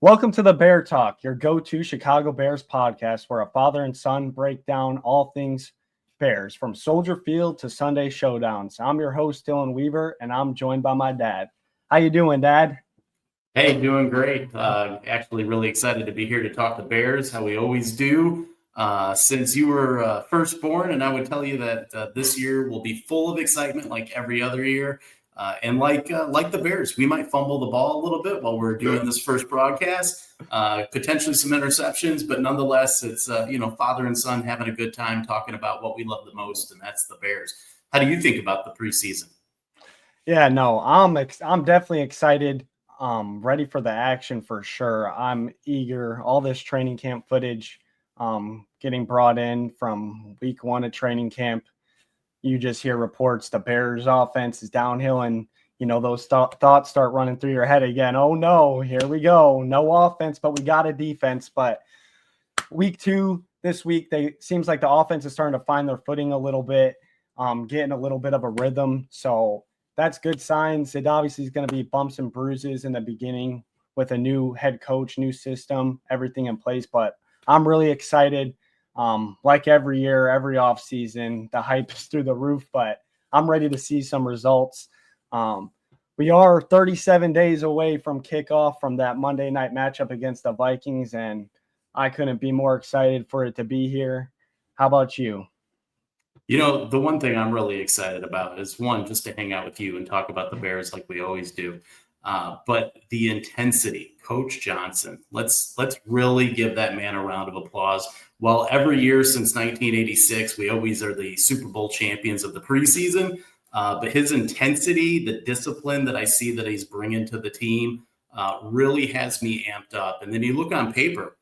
Welcome to the Bear Talk, your go-to Chicago Bears podcast where a father and son break down all things Bears, from Soldier Field to Sunday showdowns. I'm your host, Dylan Weaver, and I'm joined by my dad. How you doing, Dad? Hey, doing great. Actually, really excited to be here to talk the Bears, how we always do. Since you were first born, and I would tell you that this year will be full of excitement, like every other year. And like the Bears, we might fumble the ball a little bit while we're doing this first broadcast. Potentially some interceptions, but nonetheless, it's father and son having a good time talking about what we love the most, and that's the Bears. How do you think about the preseason? Yeah, no, I'm definitely excited. Ready for the action for sure. I'm eager. All this training camp footage, getting brought in from week one of training camp. You just hear reports the Bears offense is downhill, and those thoughts start running through your head again. Oh no, here we go. No offense, but we got a defense. But week two this week, they seems like the offense is starting to find their footing a little bit, getting a little bit of a rhythm. So that's good signs. It obviously is going to be bumps and bruises in the beginning with a new head coach, new system, everything in place. But I'm really excited. Like every year, every offseason, the hype is through the roof, but I'm ready to see some results. We are 37 days away from kickoff from that Monday night matchup against the Vikings, and I couldn't be more excited for it to be here. How about you? The one thing I'm really excited about is one, just to hang out with you and talk about the Bears like we always do. But the intensity, Coach Johnson. Let's really give that man a round of applause. While every year since 1986, we always are the Super Bowl champions of the preseason, but his intensity, the discipline that I see that he's bringing to the team, really has me amped up. And then you look on paper,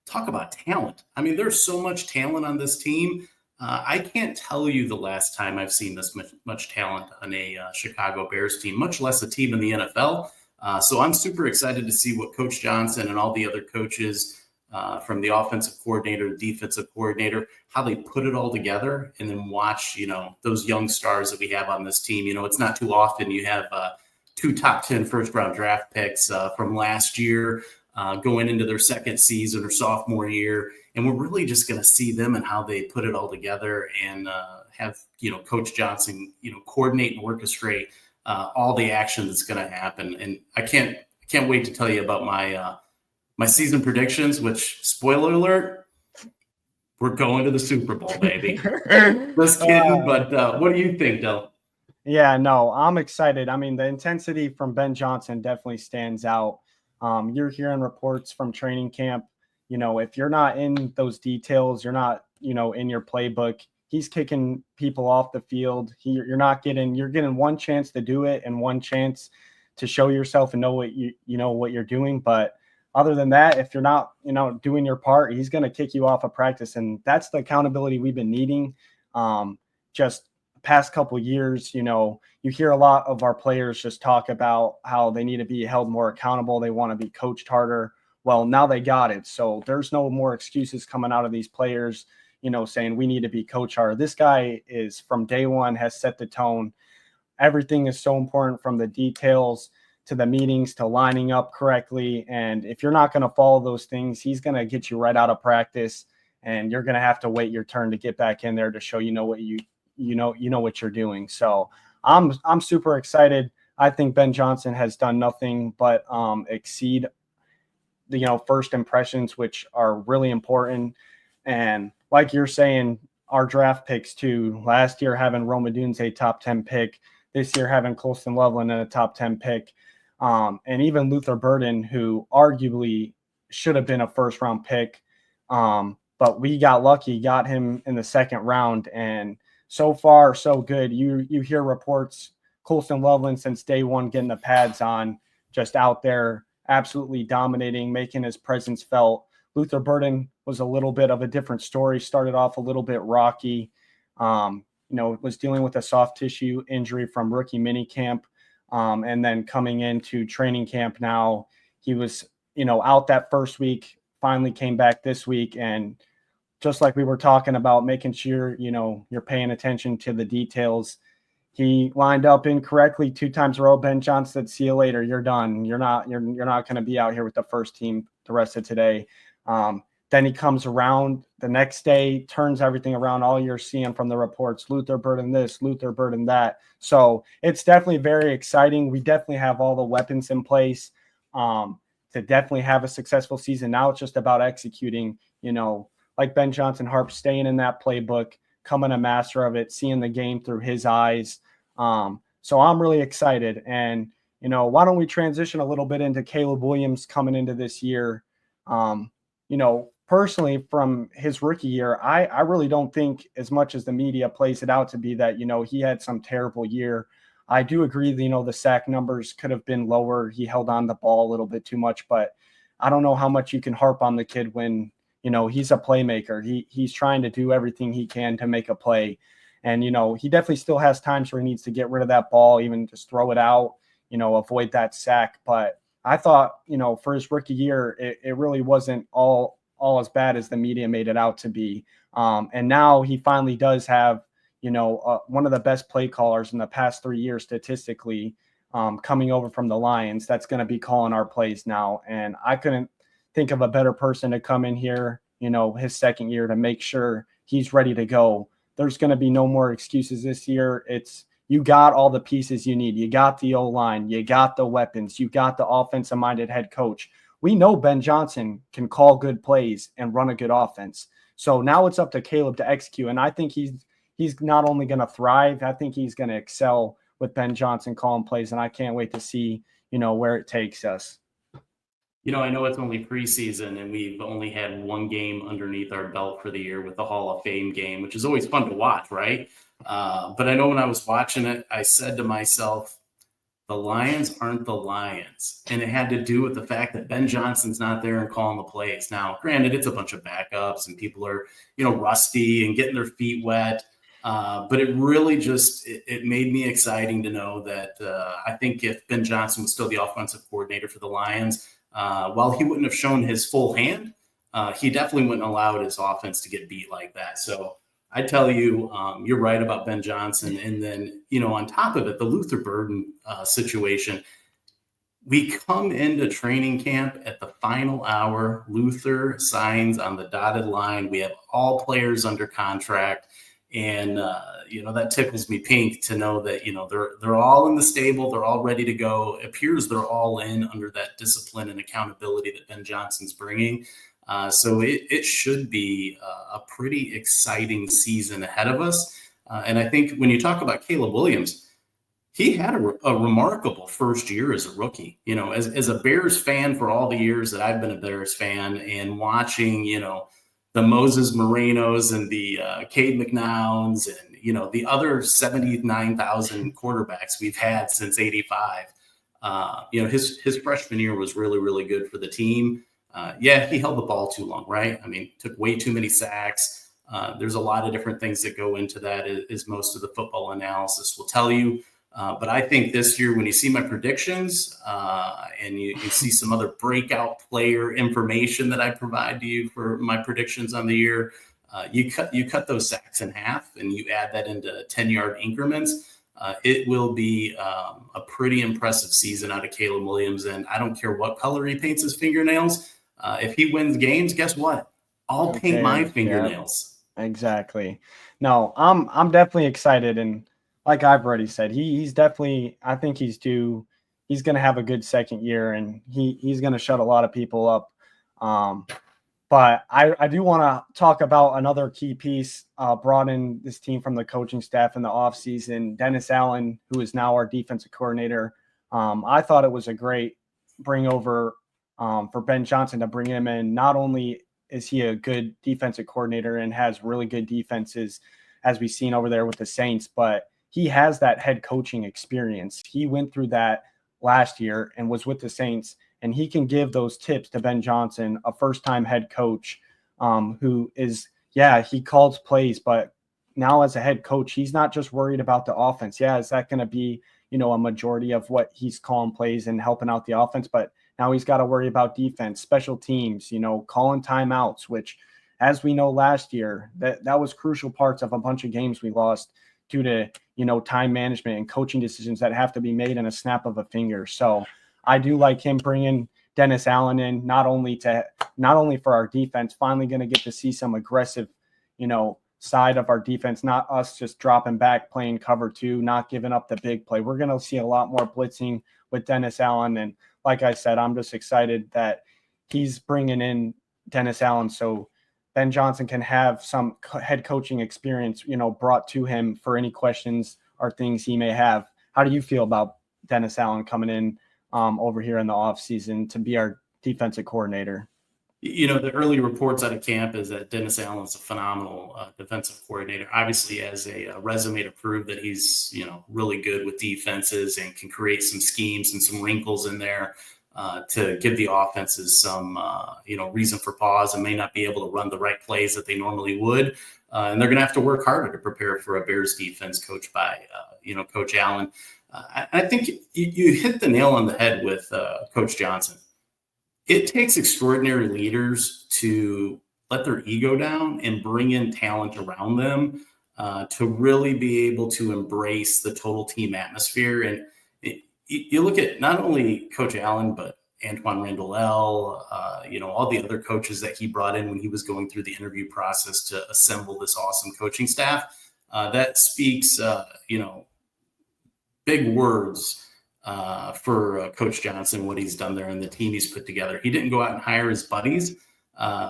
talk about talent. I mean, there's so much talent on this team. I can't tell you the last time I've seen this much talent on a Chicago Bears team, much less a team in the NFL. So I'm super excited to see what Coach Johnson and all the other coaches, from the offensive coordinator, defensive coordinator, how they put it all together, and then watch, those young stars that we have on this team. It's not too often you have two top 10 first round draft picks from last year going into their second season or sophomore year. And we're really just going to see them and how they put it all together and have, Coach Johnson, coordinate and orchestrate all the action that's going to happen. And I can't wait to tell you about my season predictions, which, spoiler alert, we're going to the Super Bowl, baby. Just kidding. But what do you think, Del? Yeah, no, I'm excited. I mean, the intensity from Ben Johnson definitely stands out. You're hearing reports from training camp. If you're not in those details, you're not, in your playbook. He's kicking people off the field. You're getting one chance to do it and one chance to show yourself and know what you're doing. But other than that, if you're not, doing your part, he's going to kick you off of practice. And that's the accountability we've been needing. Just past couple of years, you hear a lot of our players just talk about how they need to be held more accountable. They want to be coached harder. Well, now they got it. So there's no more excuses coming out of these players, saying we need to be coached harder. This guy is from day one has set the tone. Everything is so important, from the details to the meetings to lining up correctly. And if you're not going to follow those things, he's going to get you right out of practice, and you're going to have to wait your turn to get back in there to show what what you're doing. So I'm super excited. I think Ben Johnson has done nothing but exceed the first impressions, which are really important. And like you're saying, our draft picks too. Last year having Rome Odunze top 10 pick, this year having Colston Loveland in a top 10 pick, and even Luther Burden, who arguably should have been a first round pick, but we got lucky, got him in the second round, and so far so good. You hear reports Colston Loveland since day one getting the pads on, just out there absolutely dominating, making his presence felt. Luther Burden was a little bit of a different story. Started off a little bit rocky. Was dealing with a soft tissue injury from rookie minicamp, and then coming into training camp now, he was out that first week. Finally came back this week, and just like we were talking about, making sure you're paying attention to the details. He lined up incorrectly 2 times in a row. Ben Johnson said, "See you later. You're done. You're not going to be out here with the first team the rest of today." Then he comes around the next day, turns everything around. All you're seeing from the reports, Luther Burden this, Luther Burden that. So it's definitely very exciting. We definitely have all the weapons in place to definitely have a successful season. Now it's just about executing, like Ben Johnson Harp, staying in that playbook, becoming a master of it, seeing the game through his eyes. So I'm really excited. And, why don't we transition a little bit into Caleb Williams coming into this year? Personally, from his rookie year, I really don't think, as much as the media plays it out to be, that, he had some terrible year. I do agree that, the sack numbers could have been lower. He held on the ball a little bit too much, but I don't know how much you can harp on the kid when, he's a playmaker. He's trying to do everything he can to make a play. And, he definitely still has times where he needs to get rid of that ball, even just throw it out, avoid that sack. But I thought, for his rookie year, it really wasn't all as bad as the media made it out to be. And now he finally does have, one of the best play callers in the past 3 years statistically, coming over from the Lions. That's going to be calling our plays now. And I couldn't think of a better person to come in here, his second year, to make sure he's ready to go. There's going to be no more excuses this year. You got all the pieces you need. You got the O-line. You got the weapons. You got the offensive-minded head coach. We know Ben Johnson can call good plays and run a good offense. So now it's up to Caleb to execute. And I think he's not only going to thrive, I think he's going to excel with Ben Johnson calling plays. And I can't wait to see, where it takes us. I know it's only preseason and we've only had one game underneath our belt for the year with the Hall of Fame game, which is always fun to watch, right? But I know when I was watching it, I said to myself, the Lions aren't the Lions. And it had to do with the fact that Ben Johnson's not there and calling the plays. Now, granted, it's a bunch of backups and people are, rusty and getting their feet wet. But it really just, it made me exciting to know that I think if Ben Johnson was still the offensive coordinator for the Lions, while he wouldn't have shown his full hand, he definitely wouldn't allow his offense to get beat like that. So I tell you, you're right about Ben Johnson. And then, on top of it, the Luther Burden situation, we come into training camp at the final hour. Luther signs on the dotted line. We have all players under contract. And, that tickles me pink to know that, they're all in the stable. They're all ready to go. It appears they're all in under that discipline and accountability that Ben Johnson's bringing. So it should be a pretty exciting season ahead of us. And I think when you talk about Caleb Williams, he had a remarkable first year as a rookie. As a Bears fan for all the years that I've been a Bears fan, and watching, the Moses Morenos and the Cade McNowns and, the other 79,000 quarterbacks we've had since '85. His freshman year was really, really good for the team. He held the ball too long, right? I mean, took way too many sacks. There's a lot of different things that go into that, as most of the football analysis will tell you. But I think this year, when you see my predictions and you see some other breakout player information that I provide to you for my predictions on the year, you cut those sacks in half and you add that into 10-yard increments. It will be a pretty impressive season out of Caleb Williams. And I don't care what color he paints his fingernails. If he wins games, guess what? I'll paint my fingernails. Yeah, exactly. No, I'm definitely excited. And like I've already said, he's definitely, I think he's due. He's going to have a good second year, and he's going to shut a lot of people up. But I do want to talk about another key piece brought in this team from the coaching staff in the offseason, Dennis Allen, who is now our defensive coordinator. I thought it was a great bring over for Ben Johnson to bring him in. Not only is he a good defensive coordinator and has really good defenses, as we've seen over there with the Saints, but he has that head coaching experience. He went through that last year and was with the Saints, and he can give those tips to Ben Johnson, a first-time head coach who is, he calls plays, but now as a head coach, he's not just worried about the offense. Yeah, is that going to be, a majority of what he's calling plays and helping out the offense? But now he's got to worry about defense, special teams, calling timeouts, which, as we know last year, that was crucial parts of a bunch of games we lost due to, time management and coaching decisions that have to be made in a snap of a finger. So I do like him bringing Dennis Allen in, not only for our defense, finally going to get to see some aggressive, side of our defense, not us just dropping back, playing cover two, not giving up the big play. We're going to see a lot more blitzing with Dennis Allen. And like I said, I'm just excited that he's bringing in Dennis Allen so Ben Johnson can have some head coaching experience, brought to him for any questions or things he may have. How do you feel about Dennis Allen coming in over here in the offseason to be our defensive coordinator? The early reports out of camp is that Dennis Allen is a phenomenal defensive coordinator. Obviously, has a resume to prove that he's, really good with defenses and can create some schemes and some wrinkles in there to give the offenses some, reason for pause and may not be able to run the right plays that they normally would. And they're going to have to work harder to prepare for a Bears defense coached by, Coach Allen. I think you hit the nail on the head with Coach Johnson. It takes extraordinary leaders to let their ego down and bring in talent around them to really be able to embrace the total team atmosphere. And you look at not only Coach Allen, but Antoine Randall, all the other coaches that he brought in when he was going through the interview process to assemble this awesome coaching staff. That speaks, big words for Coach Johnson, what he's done there and the team he's put together. He didn't go out and hire his buddies,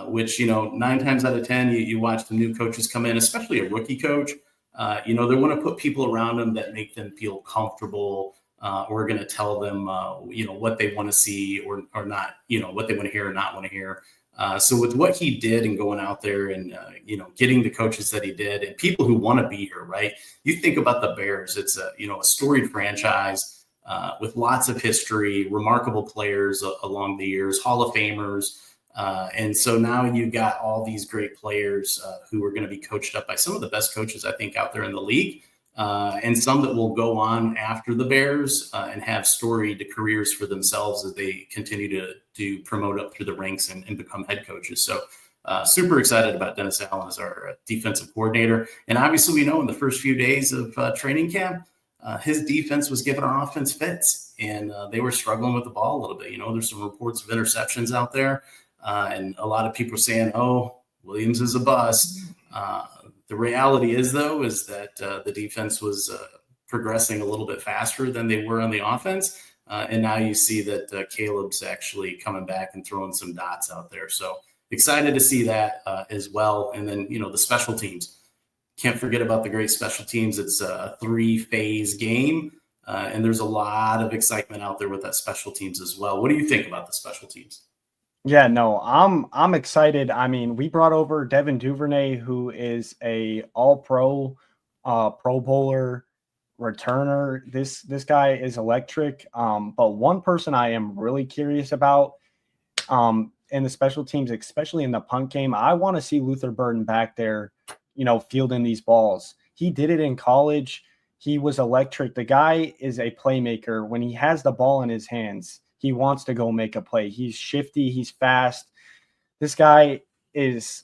which, 9 times out of 10, you watch the new coaches come in, especially a rookie coach. They want to put people around them that make them feel comfortable or are going to tell them, what they want to see or not, what they want to hear or not want to hear. So with what he did and going out there and, getting the coaches that he did and people who want to be here, right? You think about the Bears, it's a storied franchise. With lots of history, remarkable players along the years, Hall of Famers. And so now you got all these great players who are going to be coached up by some of the best coaches, I think, out there in the league. And some that will go on after the Bears and have storied careers for themselves as they continue to promote up through the ranks and become head coaches. So super excited about Dennis Allen as our defensive coordinator. And obviously, we know in the first few days of training camp, his defense was giving our offense fits, and they were struggling with the ball a little bit. There's some reports of interceptions out there, and a lot of people are saying, "Oh, Williams is a bust." The reality is, though, is that the defense was progressing a little bit faster than they were on the offense, and now you see that Caleb's actually coming back and throwing some dots out there. So excited to see that as well. And then the special teams. Can't forget about the great special teams. It's a 3-phase game, and there's a lot of excitement out there with that special teams as well. What do you think about the special teams? Yeah, no, I'm excited. I mean, we brought over Devin Duvernay, who is a All-Pro, Pro Bowler returner. This guy is electric. But one person I am really curious about in the special teams, especially in the punt game, I want to see Luther Burden back there, fielding these balls. He did it in college. He was electric. The guy is a playmaker. When he has the ball in his hands, he wants to go make a play. He's shifty. He's fast. This guy is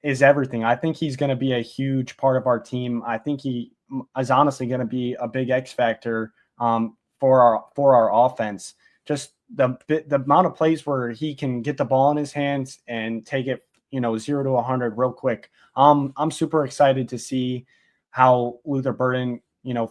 everything. I think he's going to be a huge part of our team. I think he is honestly going to be a big X factor for our offense. Just the amount of plays where he can get the ball in his hands and take it 0 to 100 real quick. I'm super excited to see how Luther Burden,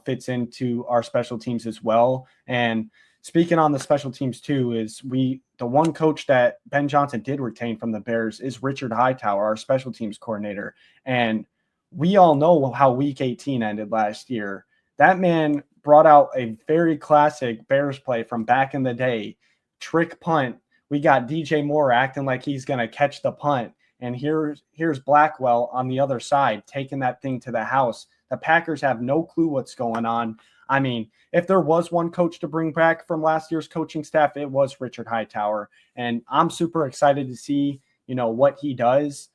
fits into our special teams as well. And speaking on the special teams too, is the one coach that Ben Johnson did retain from the Bears is Richard Hightower, our special teams coordinator. And we all know how week 18 ended last year. That man brought out a very classic Bears play from back in the day, trick punt. We got DJ Moore acting like he's going to catch the punt. And here's Blackwell on the other side, taking that thing to the house. The Packers have no clue what's going on. I mean, if there was one coach to bring back from last year's coaching staff, it was Richard Hightower. And I'm super excited to see, what he does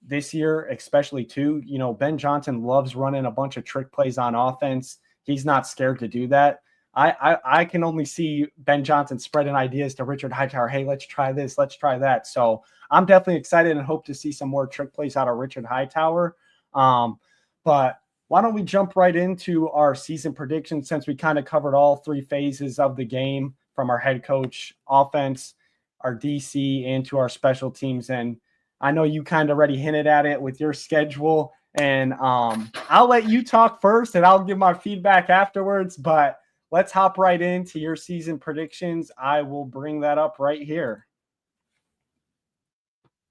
this year, especially too. Ben Johnson loves running a bunch of trick plays on offense. He's not scared to do that. I can only see Ben Johnson spreading ideas to Richard Hightower. Hey, let's try this. Let's try that. So I'm definitely excited and hope to see some more trick plays out of Richard Hightower. But why don't we jump right into our season predictions, since we kind of covered all three phases of the game, from our head coach, offense, our DC, and to our special teams. And I know you kind of already hinted at it with your schedule, and I'll let you talk first and I'll give my feedback afterwards, but let's hop right into your season predictions. I will bring that up right here.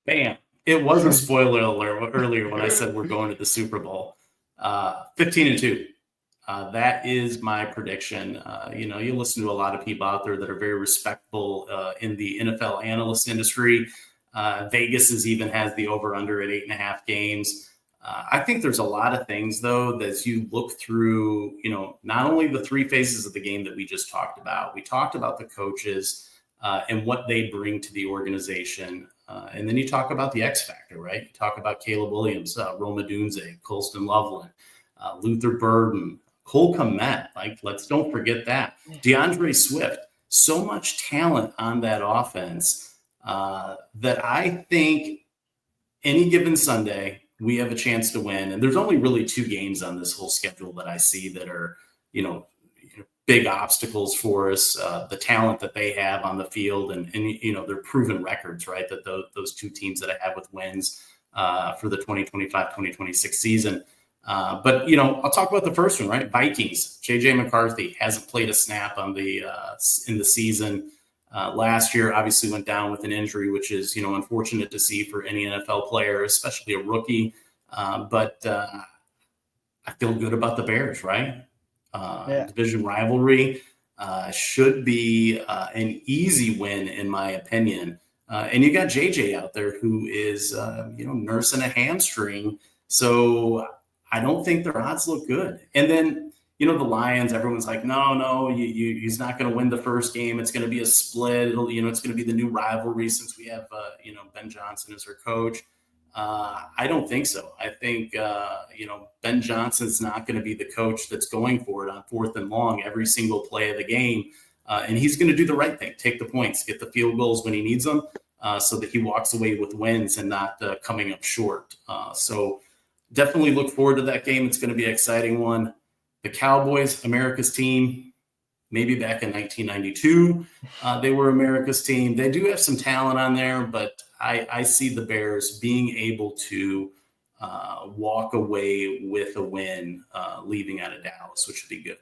Bam. It was a spoiler alert earlier when I said we're going to the Super Bowl. 15-2. That is my prediction. You listen to a lot of people out there that are very respectable in the NFL analyst industry. Vegas even has the over-under at 8.5 games. I think there's a lot of things, though, that as you look through, not only the three phases of the game that we just talked about. We talked about the coaches and what they bring to the organization. And then you talk about the X factor, right? You talk about Caleb Williams, Roma Dunze, Colston Loveland, Luther Burden, Cole Kmet. Let's don't forget that. DeAndre Swift. So much talent on that offense that I think any given Sunday we have a chance to win. And there's only really 2 games on this whole schedule that I see that are, big obstacles for us, the talent that they have on the field and their proven records, right? That those 2 teams that I have with wins for the 2025-2026 season. But I'll talk about the first one, right? Vikings. JJ McCarthy hasn't played a snap on in the season. Last year, obviously went down with an injury, which is, unfortunate to see for any NFL player, especially a rookie. But I feel good about the Bears, right? Division rivalry should be an easy win, in my opinion. And you got JJ out there who is, nursing a hamstring. So I don't think their odds look good. And then, the Lions, everyone's like, no, he's not going to win the first game. It's going to be a split. It's going to be the new rivalry since we have, Ben Johnson as our coach. I don't think so. I think, Ben Johnson's not going to be the coach that's going for it on 4th and long every single play of the game. And he's going to do the right thing, take the points, get the field goals when he needs them, so that he walks away with wins and not coming up short. So definitely look forward to that game. It's going to be an exciting one. The Cowboys, America's team, maybe back in 1992, they were America's team. They do have some talent on there, but I see the Bears being able to walk away with a win, leaving out of Dallas, which would be good.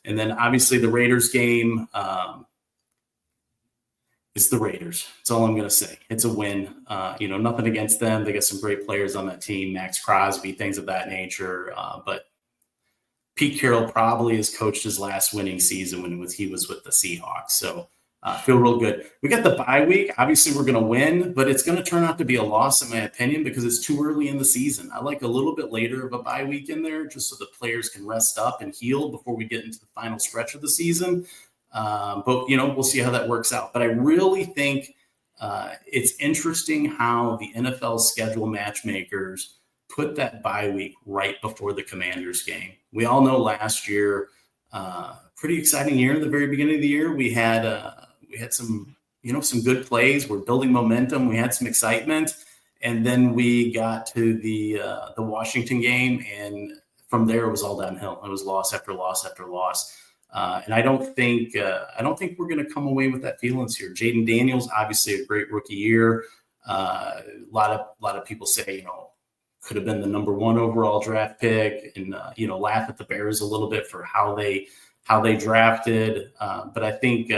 And then obviously the Raiders game, it's the Raiders. That's all I'm going to say. It's a win. Nothing against them. They got some great players on that team, Max Crosby, things of that nature. But Pete Carroll probably has coached his last winning season when he was with the Seahawks. So feel real good. We got the bye week. Obviously, we're going to win, but it's going to turn out to be a loss, in my opinion, because it's too early in the season. I like a little bit later of a bye week in there just so the players can rest up and heal before we get into the final stretch of the season. But, we'll see how that works out. But I really think it's interesting how the NFL schedule matchmakers put that bye week right before the Commanders game. We all know last year, pretty exciting year. In the very beginning of the year, we had some good plays. We're building momentum. We had some excitement, and then we got to the Washington game, and from there it was all downhill. It was loss after loss after loss. And I don't think we're going to come away with that feeling this year. Jaden Daniels, obviously a great rookie year. A lot of people say, could have been the number 1 overall draft pick, and laugh at the Bears a little bit for how they drafted. But I think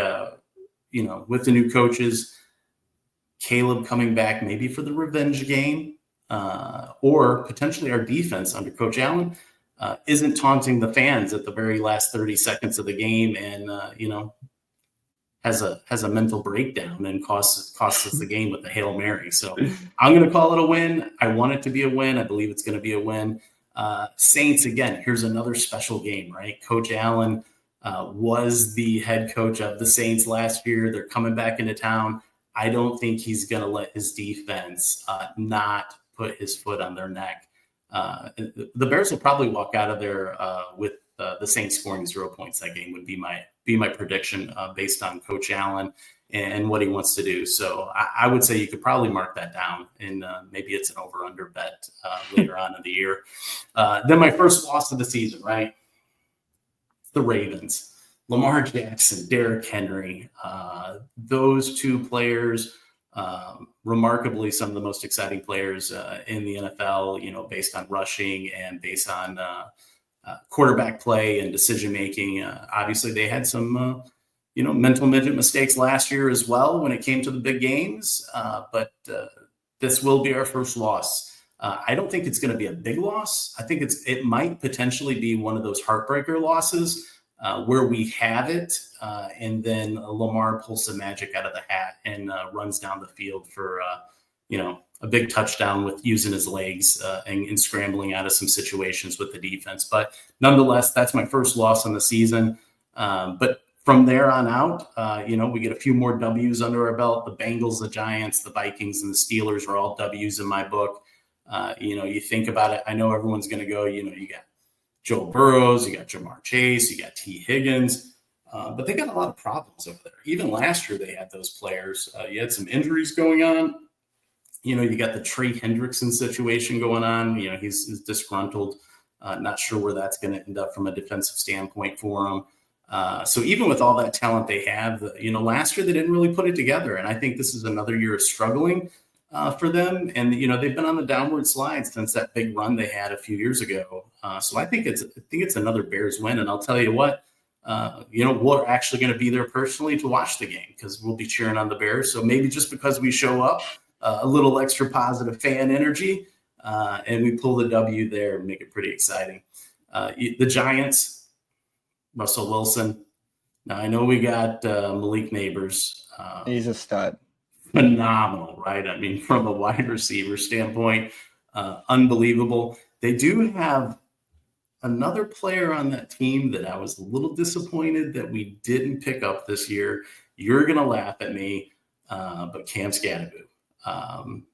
with the new coaches, Caleb coming back maybe for the revenge game, or potentially our defense under Coach Allen isn't taunting the fans at the very last 30 seconds of the game, and has a mental breakdown and costs us the game with the Hail Mary. So I'm going to call it a win. I want it to be a win. I believe it's going to be a win. Saints, again, here's another special game, right? Coach Allen was the head coach of the Saints last year. They're coming back into town. I don't think he's going to let his defense not put his foot on their neck. The Bears will probably walk out of there with the Saints scoring 0 points. That game would be my prediction based on Coach Allen. and what he wants to do. So I would say you could probably mark that down, and maybe it's an over-under bet later on in the year. Then my first loss of the season, right? The Ravens. Lamar Jackson, Derrick Henry, those two players, remarkably some of the most exciting players in the NFL, based on rushing and based on quarterback play and decision-making. Obviously, they had some, mental midget mistakes last year as well when it came to the big games, but this will be our first loss. I don't think it's going to be a big loss. I think it might potentially be one of those heartbreaker losses where we have it, and then Lamar pulls some magic out of the hat and runs down the field for, a big touchdown with using his legs and scrambling out of some situations with the defense. But nonetheless, that's my first loss on the season. But from there on out, we get a few more W's under our belt. The Bengals, the Giants, the Vikings, and the Steelers are all W's in my book. You think about it. I know everyone's going to go, you got Joe Burrows, you got Jamar Chase, you got T. Higgins, but they got a lot of problems over there. Even last year, they had those players. You had some injuries going on. You got the Trey Hendrickson situation going on. He's disgruntled. Not sure where that's going to end up from a defensive standpoint for him. So even with all that talent they have, last year they didn't really put it together. And I think this is another year of struggling for them. And, they've been on the downward slide since that big run they had a few years ago. So I think it's another Bears win. And I'll tell you what, we're actually going to be there personally to watch the game because we'll be cheering on the Bears. So maybe just because we show up, a little extra positive fan energy, and we pull the W there and make it pretty exciting. The Giants, Russell Wilson. Now, I know we got Malik Neighbors. He's a stud. Phenomenal, right? I mean, from a wide receiver standpoint, unbelievable. They do have another player on that team that I was a little disappointed that we didn't pick up this year. You're going to laugh at me, but Cam Scadaboo.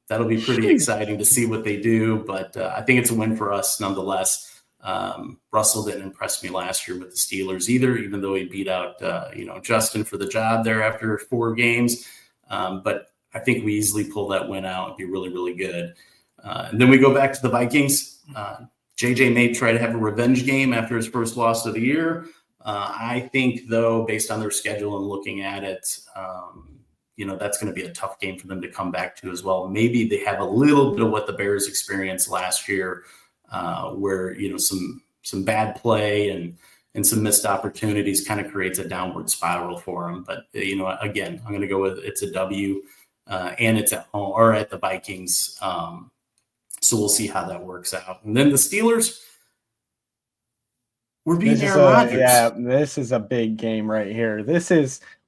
That'll be pretty exciting to see what they do, but I think it's a win for us nonetheless. Russell didn't impress me last year with the Steelers either, even though he beat out, Justin for the job there after 4 games. But I think we easily pull that win out and be really, really good. And then we go back to the Vikings. JJ may try to have a revenge game after his first loss of the year. I think, though, based on their schedule and looking at it, that's going to be a tough game for them to come back to as well. Maybe they have a little bit of what the Bears experienced last year, where, some bad play and some missed opportunities kind of creates a downward spiral for them. But, again, I'm going to go with it's a W, and it's at home or at the Vikings. So we'll see how that works out. And then the Steelers, we're beating Aaron Rodgers. Yeah, this is a big game right here.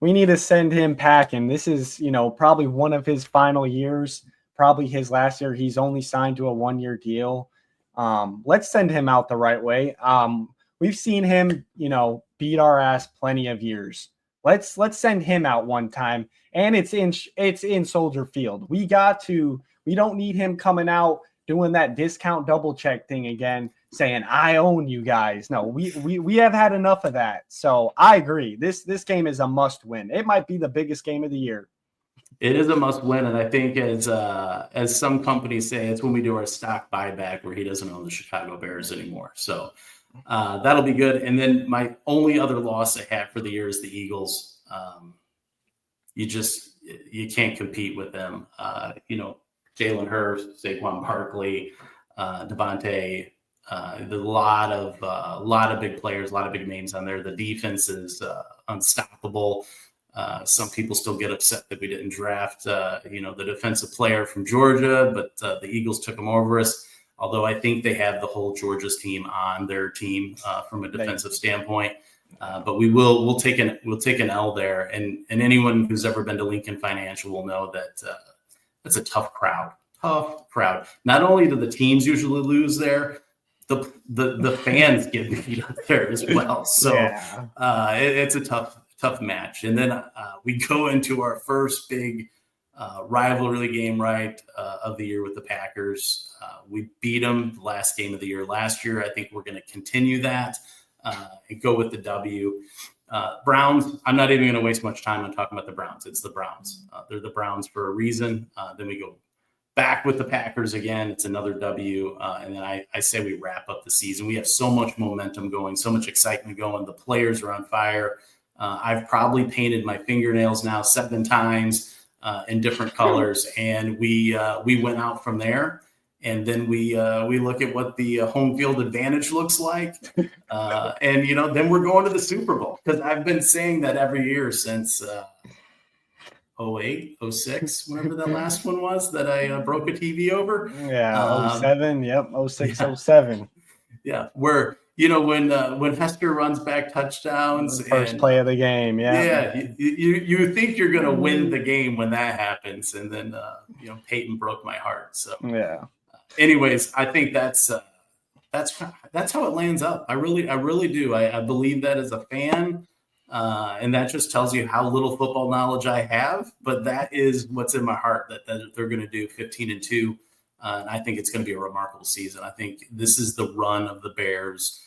We need to send him packing. This is, probably one of his final years, probably his last year. He's only signed to a 1-year deal. Let's send him out the right way. We've seen him, beat our ass plenty of years. Let's send him out one time. And it's in Soldier Field. We don't need him coming out doing that discount double check thing again, saying, I own you guys. No, we have had enough of that. So I agree. This game is a must win. It might be the biggest game of the year. It is a must win. And I think as some companies say, it's when we do our stock buyback where he doesn't own the Chicago Bears anymore. So that'll be good. And then my only other loss I have for the year is the Eagles. You can't compete with them. Jalen Hurts, Saquon Barkley, Devontae, a lot of big players, a lot of big names on there. The defense is unstoppable. Some people still get upset that we didn't draft, the defensive player from Georgia, but the Eagles took him over us. Although I think they have the whole Georgia's team on their team from a defensive standpoint. But we'll take an L there, and anyone who's ever been to Lincoln Financial will know that that's a tough crowd. Not only do the teams usually lose there, the fans get beat up there as well. So yeah. It's a tough match. And then we go into our first big rivalry game, of the year with the Packers. We beat them the last game of the year last year. I think we're going to continue that and go with the W. Browns, I'm not even going to waste much time on talking about the Browns. It's the Browns. They're the Browns for a reason. Then we go back with the Packers again. It's another W. And then I say we wrap up the season. We have so much momentum going, so much excitement going. The players are on fire. I've probably painted my fingernails now 7 times in different colors. And we went out from there. And then we look at what the home field advantage looks like. And, then we're going to the Super Bowl, because I've been saying that every year since 08, 06, whenever that last one was that I broke a TV over. Yeah, 07, yep, 06, 07. Yeah, where, when Hester runs back touchdowns. First play of the game, yeah. Yeah, you think you're going to win the game when that happens. And then, Peyton broke my heart. So, yeah. Anyways, I think that's how it lands up. I really do. I believe that as a fan. And that just tells you how little football knowledge I have, but that is what's in my heart, that they're going to do 15-2. And I think it's going to be a remarkable season. I think this is the run of the Bears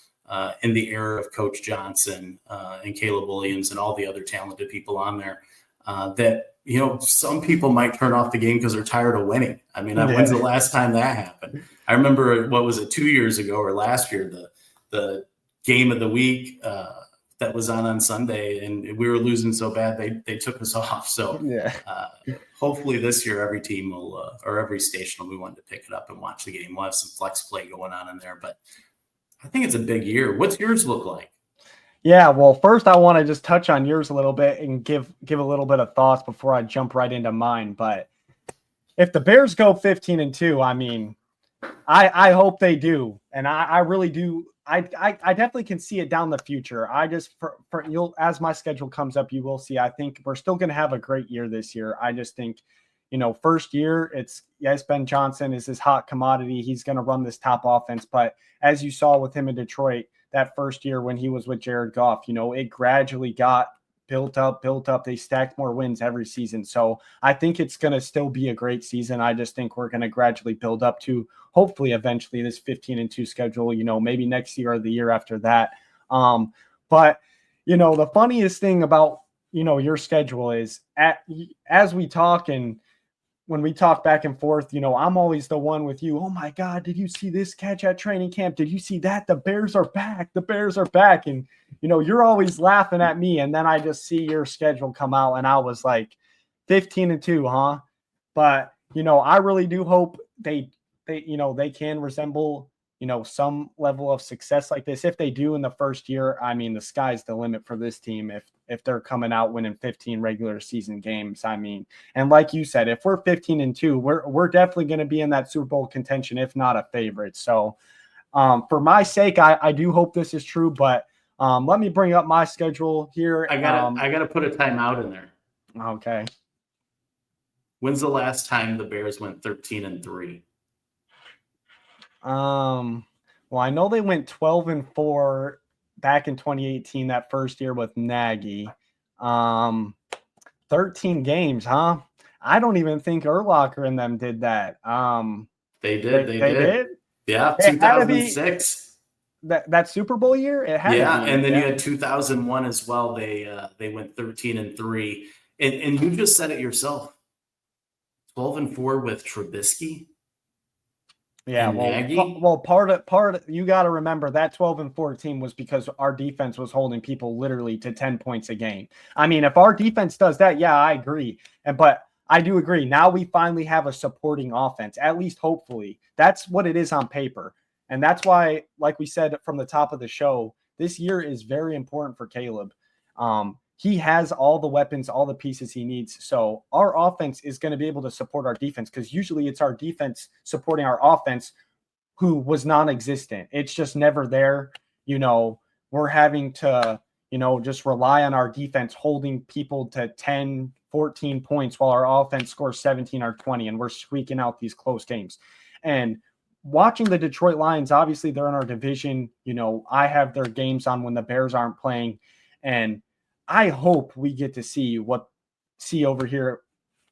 in the era of Coach Johnson and Caleb Williams and all the other talented people on there that, some people might turn off the game because they're tired of winning. I mean, when's the last time that happened? I remember, what was it, 2 years ago or last year, the game of the week that was on Sunday, and we were losing so bad they took us off. So hopefully this year every team will or every station will be wanting to pick it up and watch the game. We'll have some flex play going on in there, but I think it's a big year. What's yours look like? Yeah, well, first I want to just touch on yours a little bit and give a little bit of thoughts before I jump right into mine. But if the Bears go 15-2, I mean, I hope they do, and I really do. I definitely can see it down the future. I just as my schedule comes up, you will see. I think we're still going to have a great year this year. I just think, first year it's Ben Johnson is this hot commodity. He's going to run this top offense, but as you saw with him in Detroit that first year when he was with Jared Goff, it gradually got built up. They stacked more wins every season. So I think it's going to still be a great season. I just think we're going to gradually build up to hopefully eventually this 15-2 schedule, maybe next year or the year after that. But the funniest thing about, your schedule is as we talk and when we talk back and forth, I'm always the one with you. Oh my God, did you see this catch at training camp? Did you see that? The Bears are back. The Bears are back. And, you're always laughing at me. And then I just see your schedule come out and I was like 15-2, huh? But, I really do hope they can resemble, some level of success like this. If they do in the first year, I mean, the sky's the limit for this team. If they're coming out winning 15 regular season games, I mean, and like you said, if we're 15-2, we're definitely going to be in that Super Bowl contention, if not a favorite. So for my sake, I do hope this is true, but let me bring up my schedule here. I gotta put a timeout in there. Okay. When's the last time the Bears went 13-3? Well, I know they went 12-4 back in 2018, that first year with Nagy. 13 games, huh? I don't even think Urlacher and them did that. They did. Yeah, 2006. That Super Bowl year? It had to be. And then you had 2001 as well. They went 13-3. And you just said it yourself. 12-4 with Trubisky. Yeah, well, part of you got to remember that 12-4 team was because our defense was holding people literally to 10 points a game. I mean, if our defense does that, yeah, I agree. But I do agree. Now we finally have a supporting offense, at least hopefully. That's what it is on paper. And that's why, like we said from the top of the show, this year is very important for Caleb. He has all the weapons, all the pieces he needs. So our offense is going to be able to support our defense because usually it's our defense supporting our offense who was non-existent. It's just never there. We're having to, just rely on our defense holding people to 10, 14 points while our offense scores 17 or 20, and we're squeaking out these close games. And watching the Detroit Lions, obviously they're in our division. I have their games on when the Bears aren't playing, and I hope we get to see over here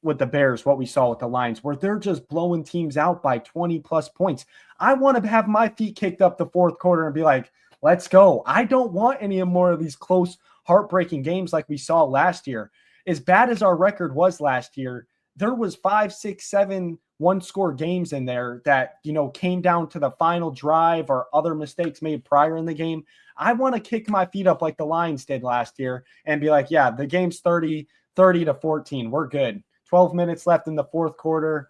with the Bears, what we saw with the Lions, where they're just blowing teams out by 20 plus points. I want to have my feet kicked up the fourth quarter and be like, let's go. I don't want any more of these close heartbreaking games like we saw last year. As bad as our record was last year, there was 5, 6, 7 one-score games in there that, came down to the final drive or other mistakes made prior in the game. I want to kick my feet up like the Lions did last year and be like, yeah, the game's 30-14. We're good. 12 minutes left in the fourth quarter.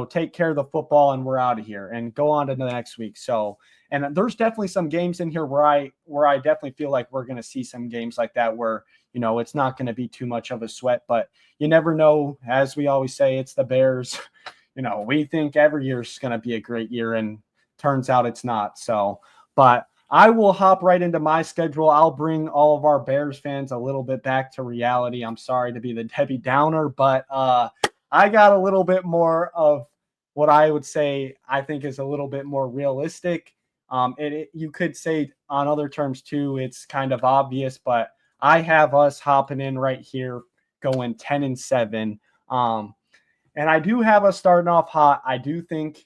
Take care of the football and we're out of here and go on to the next week. So, and there's definitely some games in here where I definitely feel like we're going to see some games like that where, it's not going to be too much of a sweat, but you never know. As we always say, it's the Bears. We think every year is going to be a great year and turns out it's not. So, but I will hop right into my schedule. I'll bring all of our Bears fans a little bit back to reality. I'm sorry to be the Debbie Downer, but I got a little bit more of what I would say I think is a little bit more realistic. You could say on other terms too, it's kind of obvious, but I have us hopping in right here going 10-7. And I do have us starting off hot. I do think,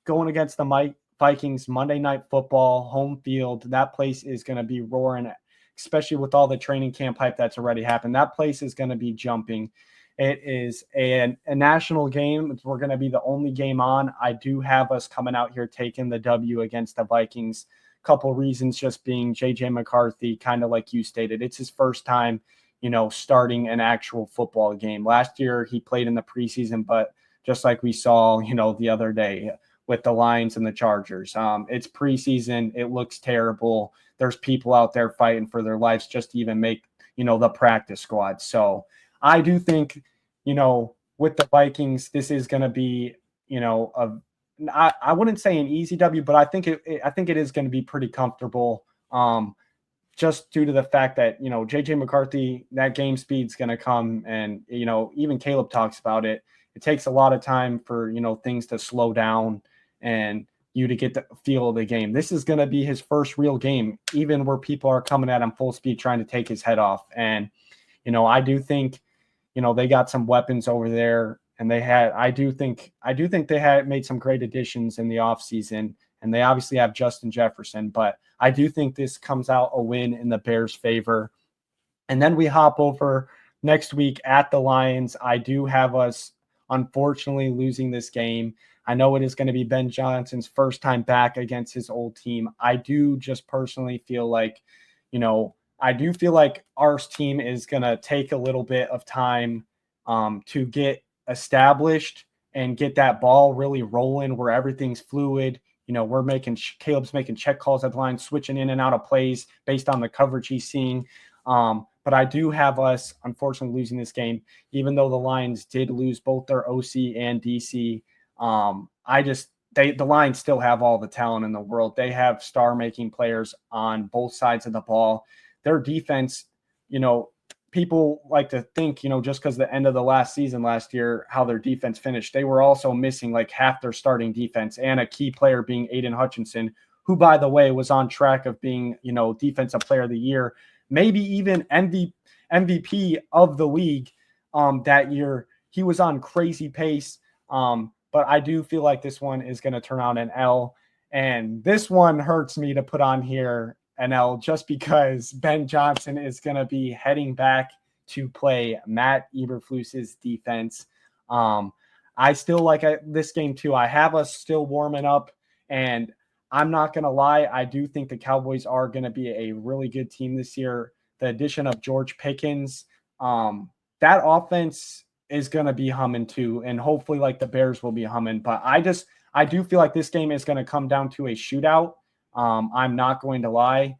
going against the Vikings, Monday Night Football, home field, that place is going to be roaring, especially with all the training camp hype that's already happened. That place is going to be jumping. It is a national game. We're going to be the only game on. I do have us coming out here taking the W against the Vikings. Couple reasons just being J.J. McCarthy, kind of like you stated. It's his first time, starting an actual football game. Last year he played in the preseason, but just like we saw, the other day with the Lions and the Chargers, it's preseason. It looks terrible. There's people out there fighting for their lives just to even make, the practice squad. So I do think, with the Vikings, this is going to be, I wouldn't say an easy W, but I think it is going to be pretty comfortable. Just due to the fact that, J.J. McCarthy, that game speed's going to come. And, even Caleb talks about it. It takes a lot of time for, things to slow down and you to get the feel of the game. This is going to be his first real game, even where people are coming at him full speed, trying to take his head off. And, I do think, they got some weapons over there. And I do think they had made some great additions in the offseason. And they obviously have Justin Jefferson, but I do think this comes out a win in the Bears' favor. And then we hop over next week at the Lions. I do have us, unfortunately, losing this game. I know it is going to be Ben Johnson's first time back against his old team. I do just personally feel like, our team is going to take a little bit of time to get established and get that ball really rolling where everything's fluid. Caleb's making check calls at the line, switching in and out of plays based on the coverage he's seeing. But I do have us, unfortunately, losing this game, even though the Lions did lose both their OC and DC. The Lions still have all the talent in the world. They have star-making players on both sides of the ball. Their defense, people like to think, just because the end of the last season last year, how their defense finished, they were also missing like half their starting defense and a key player being Aiden Hutchinson, who, by the way, was on track of being, defensive player of the year, maybe even MVP of the league that year. He was on crazy pace. But I do feel like this one is going to turn out an L. And this one hurts me to put on here an L just because Ben Johnson is going to be heading back to play Matt Eberflus's defense. I still like this game too. I have us still warming up, and I'm not going to lie. I do think the Cowboys are going to be a really good team this year. The addition of George Pickens, that offense is going to be humming too. And hopefully like the Bears will be humming, but I do feel like this game is going to come down to a shootout. I'm not going to lie.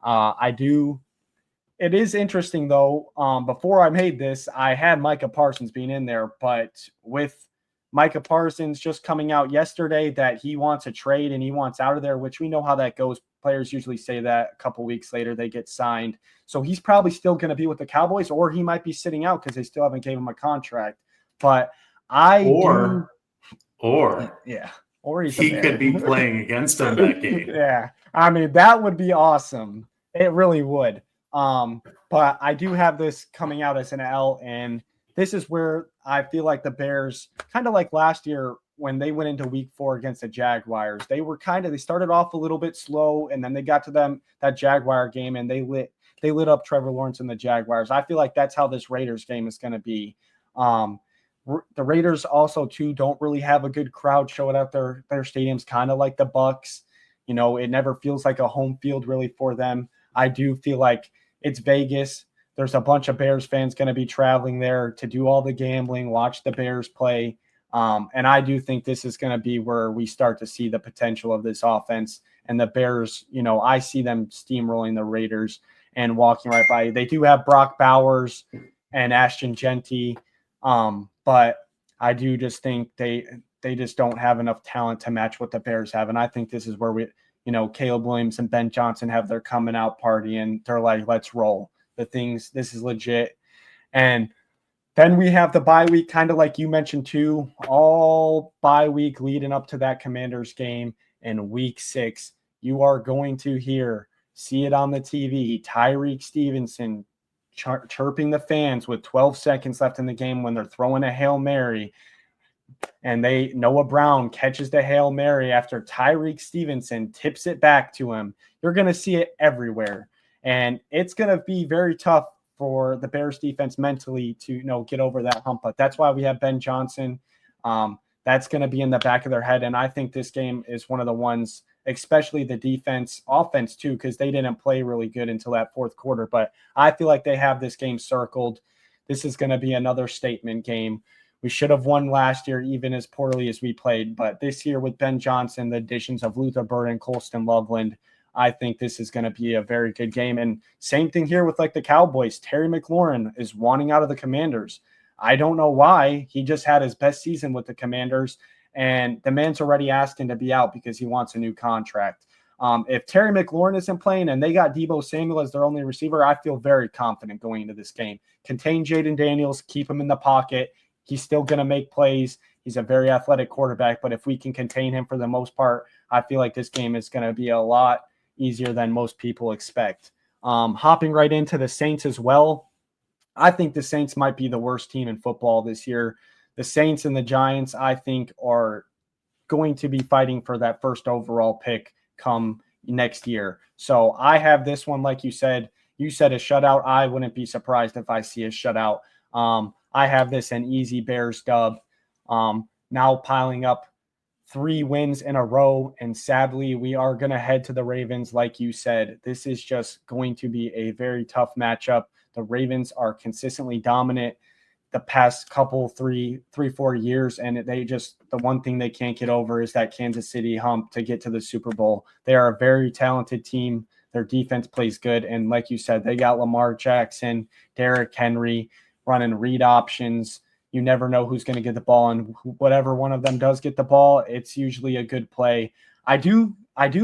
It is interesting though. Before I made this, I had Micah Parsons being in there, but with Micah Parsons just coming out yesterday that he wants a trade and he wants out of there, which we know how that goes. Players usually say that a couple weeks later they get signed. So he's probably still going to be with the Cowboys, or he might be sitting out because they still haven't gave him a contract. But or he could be playing against him that game. Yeah. I mean, that would be awesome. It really would. But I do have this coming out as an L, and this is where I feel like the Bears, kind of like last year when they went into week 4 against the Jaguars, they started off a little bit slow, and then they got to that Jaguar game and they they lit up Trevor Lawrence and the Jaguars. I feel like that's how this Raiders game is going to be. The Raiders also too don't really have a good crowd showing up. Their stadium's kind of like the Bucks. You know, it never feels like a home field really for them. I do feel like it's Vegas. There's a bunch of Bears fans going to be traveling there to do all the gambling, watch the Bears play. And I do think this is going to be where we start to see the potential of this offense. And the Bears, you know, I see them steamrolling the Raiders and walking right by. They do have Brock Bowers and Ashton Genty. But I do just think they just don't have enough talent to match what the Bears have. And I think this is where Caleb Williams and Ben Johnson have their coming out party and they're like, let's roll. This is legit. And then we have the bye week, kind of like you mentioned too, all bye week leading up to that Commanders game in week 6. You are going to see it on the TV, Tyreek Stevenson chirping the fans with 12 seconds left in the game when they're throwing a Hail Mary. And Noah Brown catches the Hail Mary after Tyreek Stevenson tips it back to him. You're going to see it everywhere. And it's going to be very tough for the Bears defense mentally to, get over that hump. But that's why we have Ben Johnson. That's going to be in the back of their head. And I think this game is one of the ones, especially the offense too, because they didn't play really good until that fourth quarter. But I feel like they have this game circled. This is going to be another statement game. We should have won last year, even as poorly as we played. But this year with Ben Johnson, the additions of Luther Burden, Colston Loveland, I think this is going to be a very good game. And same thing here with like the Cowboys. Terry McLaurin is wanting out of the Commanders. I don't know why. He just had his best season with the Commanders, and the man's already asking to be out because he wants a new contract. If Terry McLaurin isn't playing and they got Deebo Samuel as their only receiver, I feel very confident going into this game. Contain Jaden Daniels, keep him in the pocket. He's still going to make plays. He's a very athletic quarterback, but if we can contain him for the most part, I feel like this game is going to be a lot easier than most people expect. Hopping right into the Saints as well, I think the Saints might be the worst team in football this year. The Saints and the Giants, I think, are going to be fighting for that first overall pick come next year. So I have this one, like you said a shutout. I wouldn't be surprised if I see a shutout. I have this an easy Bears dub. Now piling up 3 wins in a row. And sadly, we are going to head to the Ravens. Like you said, this is just going to be a very tough matchup. The Ravens are consistently dominant the past couple, 4 years. And the one thing they can't get over is that Kansas City hump to get to the Super Bowl. They are a very talented team. Their defense plays good. And like you said, they got Lamar Jackson, Derrick Henry running read options. You never know who's going to get the ball, and whatever one of them does get the ball, it's usually a good play. I do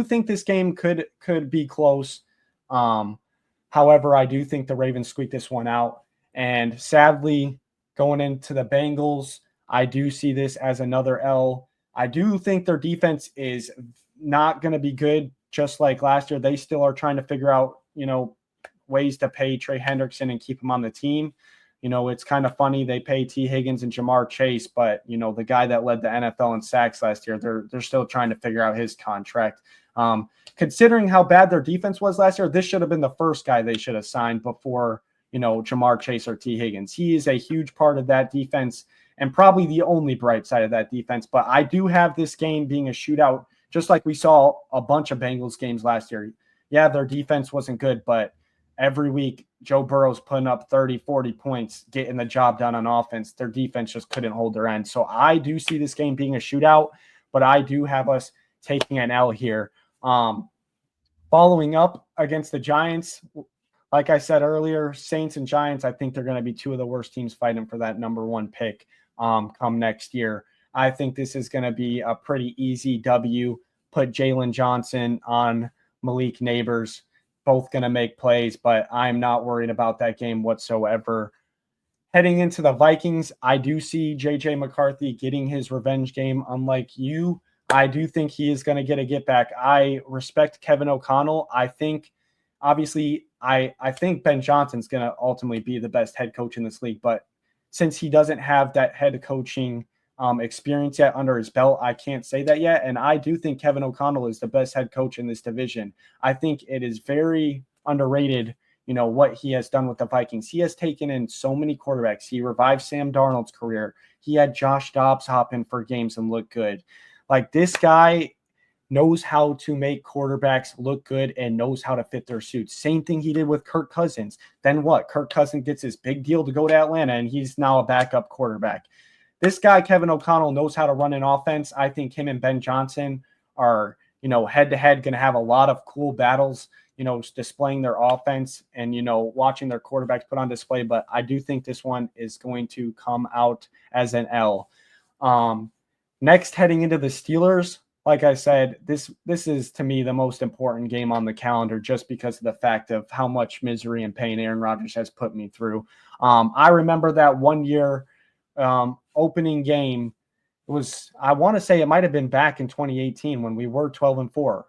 think this game could be close. However, I do think the Ravens squeak this one out. And sadly, going into the Bengals, I do see this as another L. I do think their defense is not going to be good, just like last year. They still are trying to figure out, ways to pay Trey Hendrickson and keep him on the team. It's kind of funny. They pay T. Higgins and Jamar Chase, but, the guy that led the NFL in sacks last year, they're still trying to figure out his contract. Considering how bad their defense was last year, this should have been the first guy they should have signed before, Jamar Chase or T. Higgins. He is a huge part of that defense and probably the only bright side of that defense. But I do have this game being a shootout, just like we saw a bunch of Bengals games last year. Yeah, their defense wasn't good, but every week Joe Burrow's putting up 30, 40 points, getting the job done on offense. Their defense just couldn't hold their end. So I do see this game being a shootout, but I do have us taking an L here. Following up against the Giants, like I said earlier, Saints and Giants, I think they're going to be 2 of the worst teams fighting for that number 1 pick come next year. I think this is going to be a pretty easy W. Put Jalen Johnson on Malik Neighbors. Both going to make plays, but I'm not worried about that game whatsoever. Heading into the Vikings, I do see J.J. McCarthy getting his revenge game. Unlike you, I do think he is going to get a get back. I respect Kevin O'Connell. I think, obviously, I think Ben Johnson's going to ultimately be the best head coach in this league, but since he doesn't have that head coaching experience yet under his belt, I can't say that yet. And I do think Kevin O'Connell is the best head coach in this division. I think it is very underrated, what he has done with the Vikings. He has taken in so many quarterbacks. He revived Sam Darnold's career. He had Josh Dobbs hop in for games and look good. Like, this guy knows how to make quarterbacks look good and knows how to fit their suits. Same thing he did with Kirk Cousins. Then what? Kirk Cousins gets his big deal to go to Atlanta, and he's now a backup quarterback. This guy, Kevin O'Connell, knows how to run an offense. I think him and Ben Johnson are, head-to-head going to have a lot of cool battles, displaying their offense and, watching their quarterbacks put on display. But I do think this one is going to come out as an L. Next, heading into the Steelers, like I said, this is, to me, the most important game on the calendar just because of the fact of how much misery and pain Aaron Rodgers has put me through. I remember that one year opening game. I want to say it might have been back in 2018 when we were 12-4.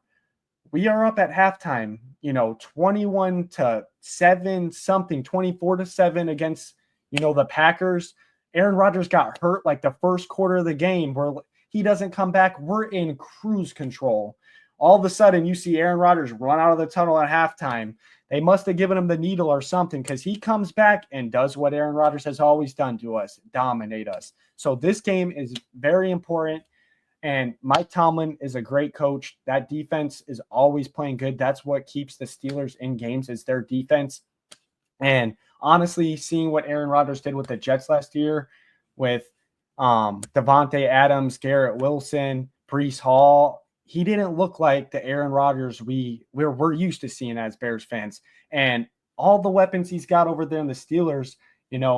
We are up at halftime, 21-7 something, 24-7 against, the Packers. Aaron Rodgers got hurt like the first quarter of the game where he doesn't come back. We're in cruise control. All of a sudden, you see Aaron Rodgers run out of the tunnel at halftime. They must have given him the needle or something because he comes back and does what Aaron Rodgers has always done to us, dominate us. So this game is very important, and Mike Tomlin is a great coach. That defense is always playing good. That's what keeps the Steelers in games is their defense. And honestly, seeing what Aaron Rodgers did with the Jets last year with Devontae Adams, Garrett Wilson, Breece Hall, he didn't look like the Aaron Rodgers we're used to seeing as Bears fans. And all the weapons he's got over there in the Steelers,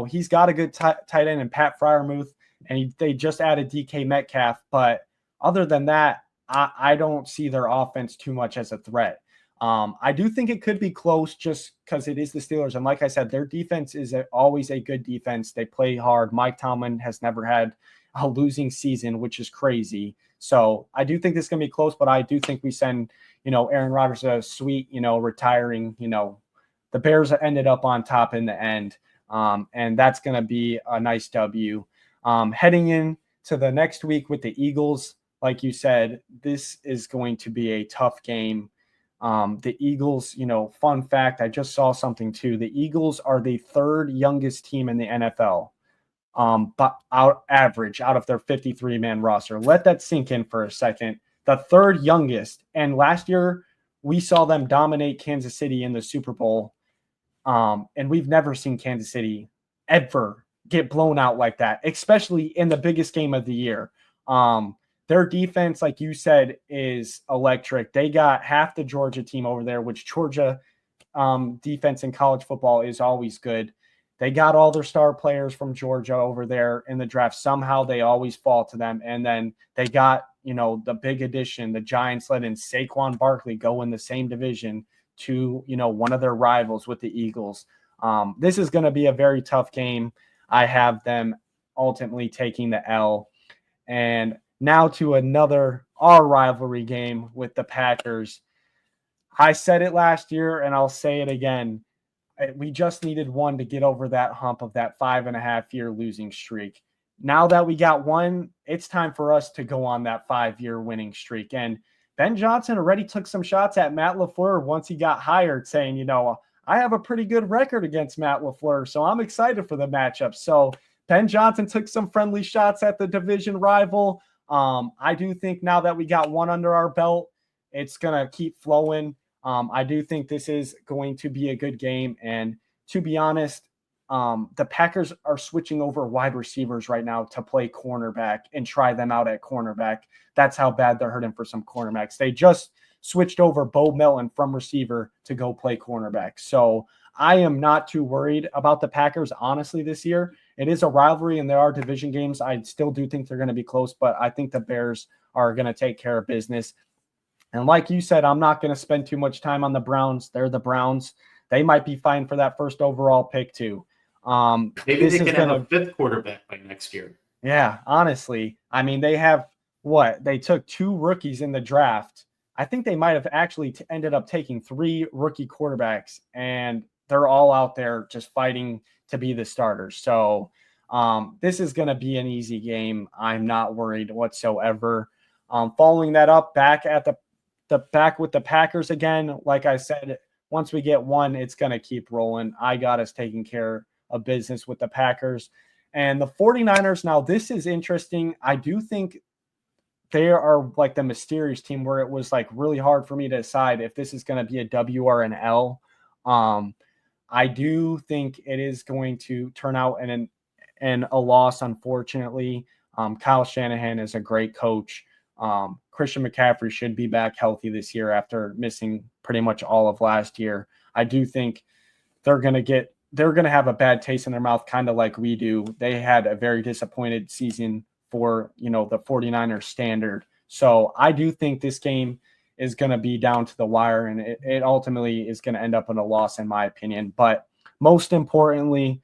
he's got a good tight end in Pat Freiermuth, and they just added DK Metcalf. But other than that, I don't see their offense too much as a threat. I do think it could be close just because it is the Steelers. And like I said, their defense is always a good defense. They play hard. Mike Tomlin has never had a losing season, which is crazy. So I do think this is going to be close, but I do think we send, Aaron Rodgers a sweet, retiring, the Bears ended up on top in the end. And that's going to be a nice W. Heading into the next week with the Eagles, like you said, this is going to be a tough game. The Eagles, fun fact, I just saw something too. The Eagles are the third youngest team in the NFL. But out of their 53-man roster. Let that sink in for a second. The third youngest. And last year, we saw them dominate Kansas City in the Super Bowl. And we've never seen Kansas City ever get blown out like that, especially in the biggest game of the year. Their defense, like you said, is electric. They got half the Georgia team over there, which Georgia defense in college football is always good. They got all their star players from Georgia over there in the draft. Somehow they always fall to them. And then they got, the big addition, the Giants let in Saquon Barkley go in the same division to, one of their rivals with the Eagles. This is going to be a very tough game. I have them ultimately taking the L. And now to our rivalry game with the Packers. I said it last year and I'll say it again. We just needed one to get over that hump of that 5.5-year losing streak. Now that we got one, it's time for us to go on that 5-year winning streak. And Ben Johnson already took some shots at Matt LaFleur once he got hired, saying, I have a pretty good record against Matt LaFleur, so I'm excited for the matchup. So Ben Johnson took some friendly shots at the division rival. I do think now that we got one under our belt, it's going to keep flowing. I do think this is going to be a good game. And to be honest, the Packers are switching over wide receivers right now to play cornerback and try them out at cornerback. That's how bad they're hurting for some cornerbacks. They just switched over Bo Melton from receiver to go play cornerback. So I am not too worried about the Packers, honestly, this year. It is a rivalry and there are division games. I still do think they're going to be close, but I think the Bears are going to take care of business. And like you said, I'm not going to spend too much time on the Browns. They're the Browns. They might be fine for that first overall pick too. Maybe they can have a fifth quarterback by next year. Yeah, honestly. I mean, they have what? They took 2 rookies in the draft. I think they might have actually ended up taking 3 rookie quarterbacks, and they're all out there just fighting to be the starters. So this is going to be an easy game. I'm not worried whatsoever. Following that up, back with the Packers again. Like I said, once we get one, it's going to keep rolling. I got us taking care of business with the Packers. And the 49ers, now this is interesting. I do think they are like the mysterious team where it was like really hard for me to decide if this is going to be a W or an L. I do think it is going to turn out in a loss, unfortunately. Kyle Shanahan is a great coach. Christian McCaffrey should be back healthy this year after missing pretty much all of last year. I do think they're going to have a bad taste in their mouth, kind of like we do. They had a very disappointed season for, the 49ers standard. So I do think this game is going to be down to the wire, and it ultimately is going to end up in a loss, in my opinion. But most importantly,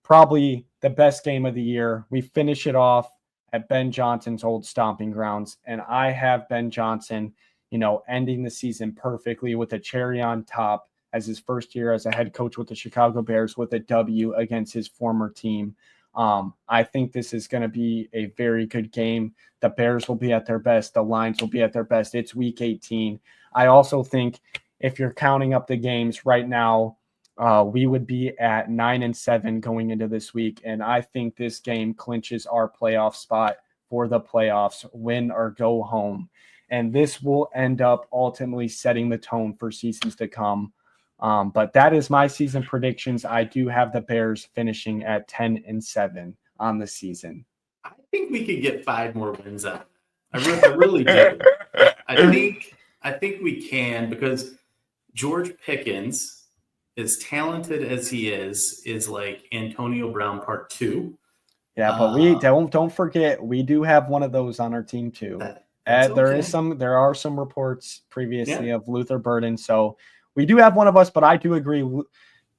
probably the best game of the year. We finish it off at Ben Johnson's old stomping grounds, and I have Ben Johnson, ending the season perfectly with a cherry on top as his first year as a head coach with the Chicago Bears with a W against his former team. I think this is going to be a very good game. The Bears will be at their best. The Lions will be at their best. It's week 18. I also think if you're counting up the games right now, we would be at 9-7 going into this week. And I think this game clinches our playoff spot for the playoffs, win or go home. And this will end up ultimately setting the tone for seasons to come. But that is my season predictions. I do have the Bears finishing at 10-7 on the season. I think we could get 5 more wins out. I really do. I think we can, because George Pickens, as talented as he is like Antonio Brown Part 2. Yeah, but we don't forget, we do have one of those on our team too. There are some reports previously of Luther Burden, so we do have one of us, but I do agree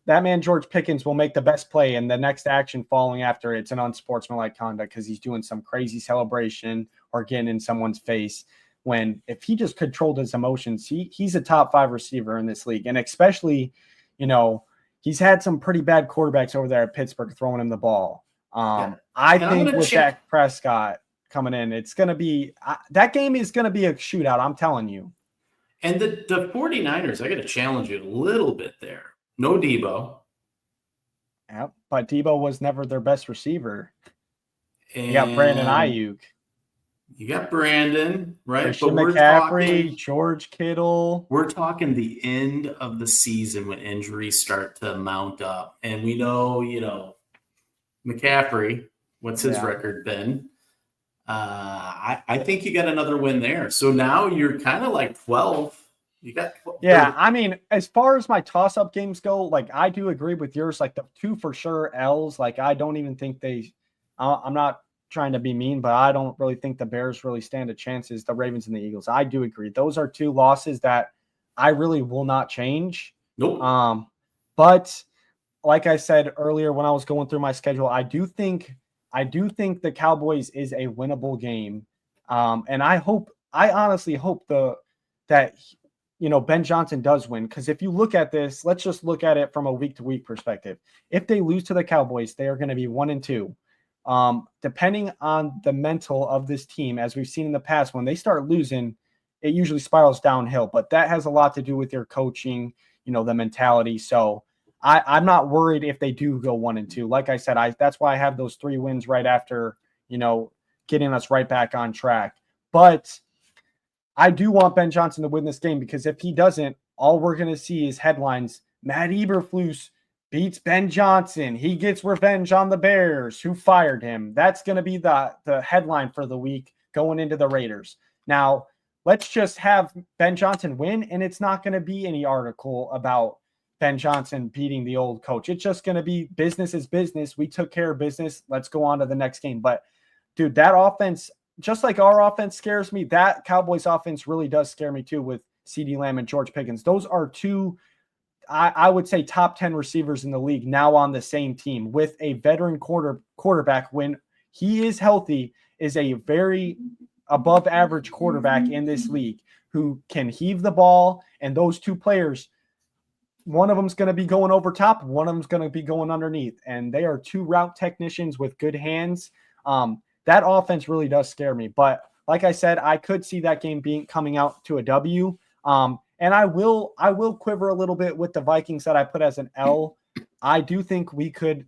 that man George Pickens will make the best play, and the next action following after it's an unsportsmanlike conduct because he's doing some crazy celebration or getting in someone's face. When if he just controlled his emotions, he's a top 5 receiver in this league, and especially, he's had some pretty bad quarterbacks over there at Pittsburgh throwing him the ball. I think with Dak Prescott coming in, it's going to be that game is going to be a shootout. I'm telling you. And the 49ers, I got to challenge you a little bit there. No Debo. Yep, but Debo was never their best receiver. And you got Brandon Ayuk. You got Brandon, right? Christian McCaffrey, George Kittle. We're talking the end of the season when injuries start to mount up. And we know, McCaffrey, what's his record been? I think you got another win there. So now you're kind of like 12. You got 12. Yeah, I mean, as far as my toss-up games go, like I do agree with yours. Like the 2 for sure L's. Like I don't even think I'm not trying to be mean, but I don't really think the Bears really stand a chance as the Ravens and the Eagles. I do agree. Those are 2 losses that I really will not change. Nope. But like I said earlier when I was going through my schedule, I do think the Cowboys is a winnable game. And I honestly hope that Ben Johnson does win. Because if you look at this, let's just look at it from a week-to-week perspective. If they lose to the Cowboys, they are going to be 1-2. Depending on the mental of this team, as we've seen in the past, when they start losing, it usually spirals downhill. But that has a lot to do with your coaching, the mentality. So I'm not worried if they do go 1-2. Like I said, that's why I have those 3 wins right after, getting us right back on track. But I do want Ben Johnson to win this game, because if he doesn't, all we're going to see is headlines. Matt Eberflus beats Ben Johnson. He gets revenge on the Bears who fired him. That's going to be the headline for the week going into the Raiders. Now, let's just have Ben Johnson win, and it's not going to be any article about Ben Johnson beating the old coach. It's just going to be business is business. We took care of business. Let's go on to the next game. But, dude, that offense, just like our offense scares me, that Cowboys offense really does scare me too with CeeDee Lamb and George Pickens. Those are 2, I would say, top 10 receivers in the league now on the same team, with a veteran quarterback when he is healthy, is a very above average quarterback in this league who can heave the ball. And those 2 players, one of them's going to be going over top, one of them's going to be going underneath. And they are 2 route technicians with good hands. That offense really does scare me. But like I said, I could see that game coming out to a W. And I will quiver a little bit with the Vikings that I put as an L. I do think we could,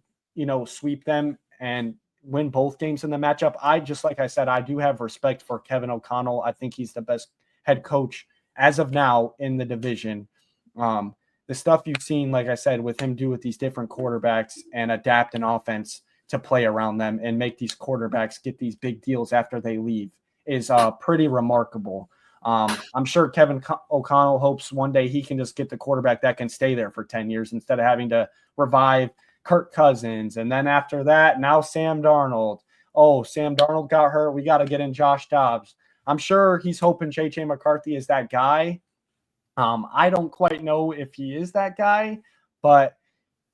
sweep them and win both games in the matchup. Like I said, I do have respect for Kevin O'Connell. I think he's the best head coach as of now in the division. The stuff you've seen, like I said, with him do with these different quarterbacks and adapt an offense to play around them and make these quarterbacks get these big deals after they leave is pretty remarkable. I'm sure Kevin O'Connell hopes one day he can just get the quarterback that can stay there for 10 years instead of having to revive Kirk Cousins. And then after that, now Sam Darnold. Oh, Sam Darnold got hurt. We got to get in Josh Dobbs. I'm sure he's hoping J.J. McCarthy is that guy. I don't quite know if he is that guy, but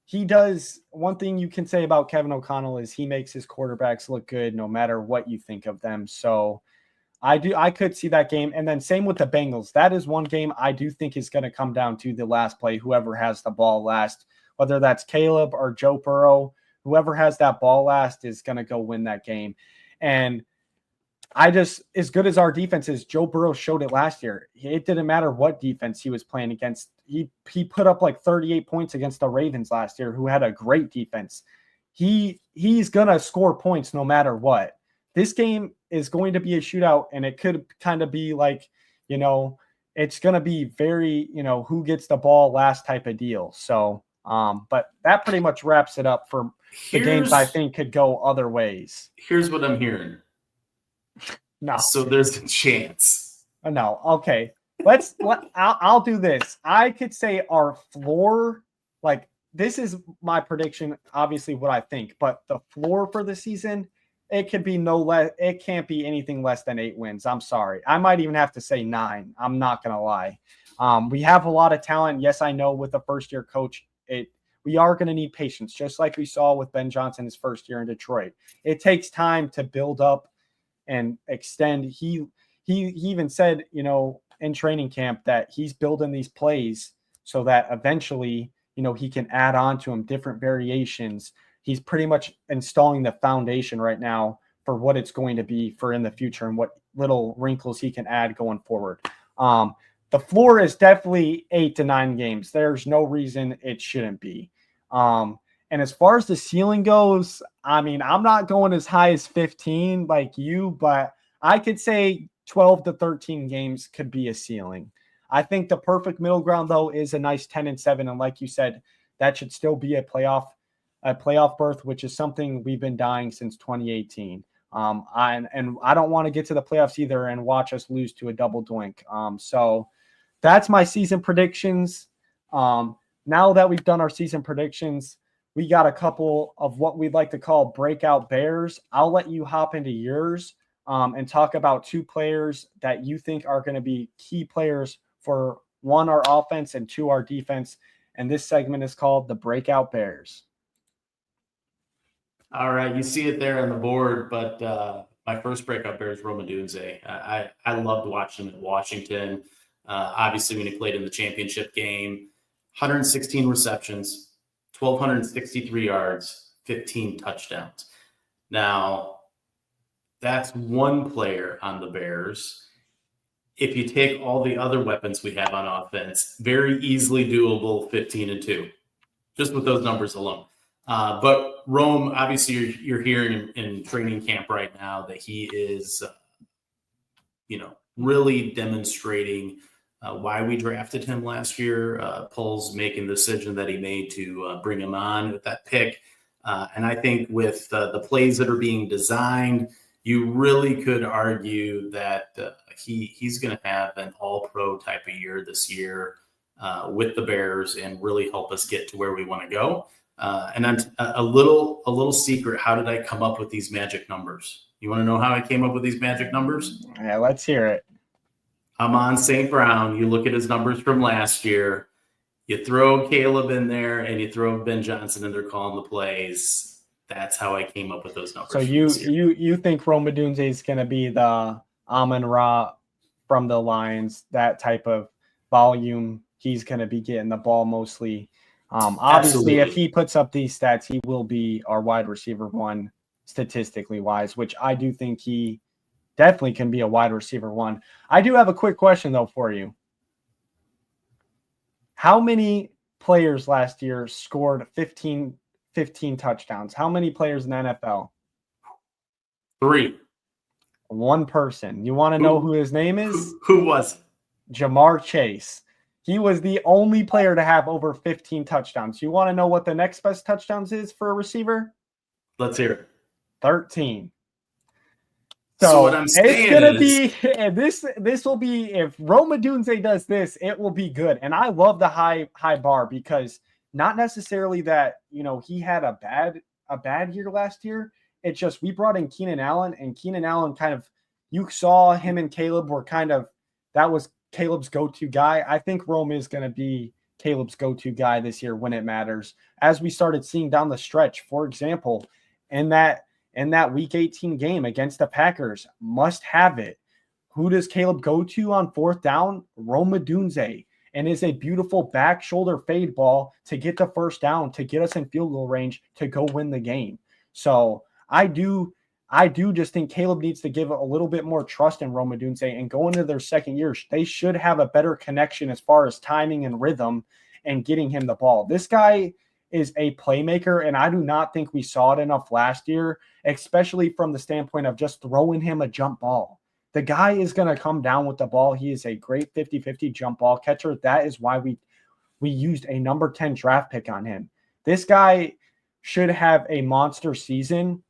he does. One thing you can say about Kevin O'Connell is he makes his quarterbacks look good no matter what you think of them. So I could see that game. And then same with the Bengals. That is one game I do think is going to come down to the last play, whoever has the ball last, whether that's Caleb or Joe Burrow, whoever has that ball last is going to go win that game. And as good as our defense is, Joe Burrow showed it last year. It didn't matter what defense he was playing against. He put up like 38 points against the Ravens last year, who had a great defense. He's going to score points no matter what. This game is going to be a shootout, and it could kind of be like, it's going to be very, who gets the ball last type of deal. So, but that pretty much wraps it up for the games I think could go other ways. Here's what I'm hearing. No. So there's a chance. No. Okay. I'll do this. I could say our floor, like this is my prediction, obviously what I think, but the floor for the season, it could be no less. It can't be anything less than 8 wins. I'm sorry. I might even have to say 9. I'm not going to lie. We have a lot of talent. Yes, I know with a first-year coach, we are going to need patience, just like we saw with Ben Johnson his first year in Detroit. It takes time to build up and extend. He even said, in training camp that he's building these plays so that eventually, he can add on to them different variations. He's pretty much installing the foundation right now for what it's going to be for in the future and what little wrinkles he can add going forward. The floor is definitely 8 to 9 games. There's no reason it shouldn't be. And as far as the ceiling goes, I mean, I'm not going as high as 15 like you, but I could say 12 to 13 games could be a ceiling. I think the perfect middle ground, though, is a nice 10-7. And like you said, that should still be a playoff berth, which is something we've been dying since 2018. I don't want to get to the playoffs either and watch us lose to a double doink. So that's my season predictions. Now that we've done our season predictions, we got a couple of what we'd like to call breakout bears. I'll let you hop into yours and talk about 2 players that you think are going to be key players for 1, our offense, and 2, our defense. And this segment is called the Breakout Bears. All right, you see it there on the board, but my first breakout bear is Rome Odunze. I loved watching him at Washington. Obviously, when he played in the championship game, 116 receptions, 1,263 yards, 15 touchdowns. Now, that's one player on the Bears. If you take all the other weapons we have on offense, very easily doable 15-2, just with those numbers alone. But Rome, obviously, you're hearing in training camp right now that he is, really demonstrating why we drafted him last year. Poles making the decision that he made to bring him on with that pick. And I think with the plays that are being designed, you really could argue that he's going to have an all-pro type of year this year with the Bears and really help us get to where we want to go. And I'm a little secret. How did I come up with these magic numbers? You want to know how I came up with these magic numbers? Yeah, let's hear it. I'm on St. Brown. You look at his numbers from last year. You throw Caleb in there, and you throw Ben Johnson, and they're calling the plays. That's how I came up with those numbers. So you think Rome Odunze is going to be the Amon-Ra from the Lions, that type of volume? He's going to be getting the ball mostly. Obviously, if he puts up these stats, he will be our wide receiver 1 statistically wise, which I do think he definitely can be a wide receiver 1. I do have a quick question, though, for you. How many players last year scored 15 touchdowns? How many players in the NFL? 3. One person. You want to know who his name is? Who was it? Jamar Chase. He was the only player to have over 15 touchdowns. You want to know what the next best touchdowns is for a receiver? Let's hear it. 13. So what I'm saying it's gonna be, and this will be, if Rome Odunze does this, it will be good. And I love the high bar, because not necessarily that, you know, he had a bad year last year. It's just we brought in Keenan Allen, and Keenan Allen kind of, you saw him and Caleb were kind of, that was Caleb's go-to guy. I think Rome is going to be Caleb's go-to guy this year when it matters. As we started seeing down the stretch, for example, in that Week 18 game against the Packers, must have it. Who does Caleb go to on 4th down? Rome Odunze, and is a beautiful back shoulder fade ball to get the first down, to get us in field goal range, to go win the game. So I do just think Caleb needs to give a little bit more trust in Rome Odunze, and go into their second year, they should have a better connection as far as timing and rhythm and getting him the ball. This guy is a playmaker, and I do not think we saw it enough last year, especially from the standpoint of just throwing him a jump ball. The guy is going to come down with the ball. He is a great 50-50 jump ball catcher. That is why we used a number 10 draft pick on him. This guy should have a monster season.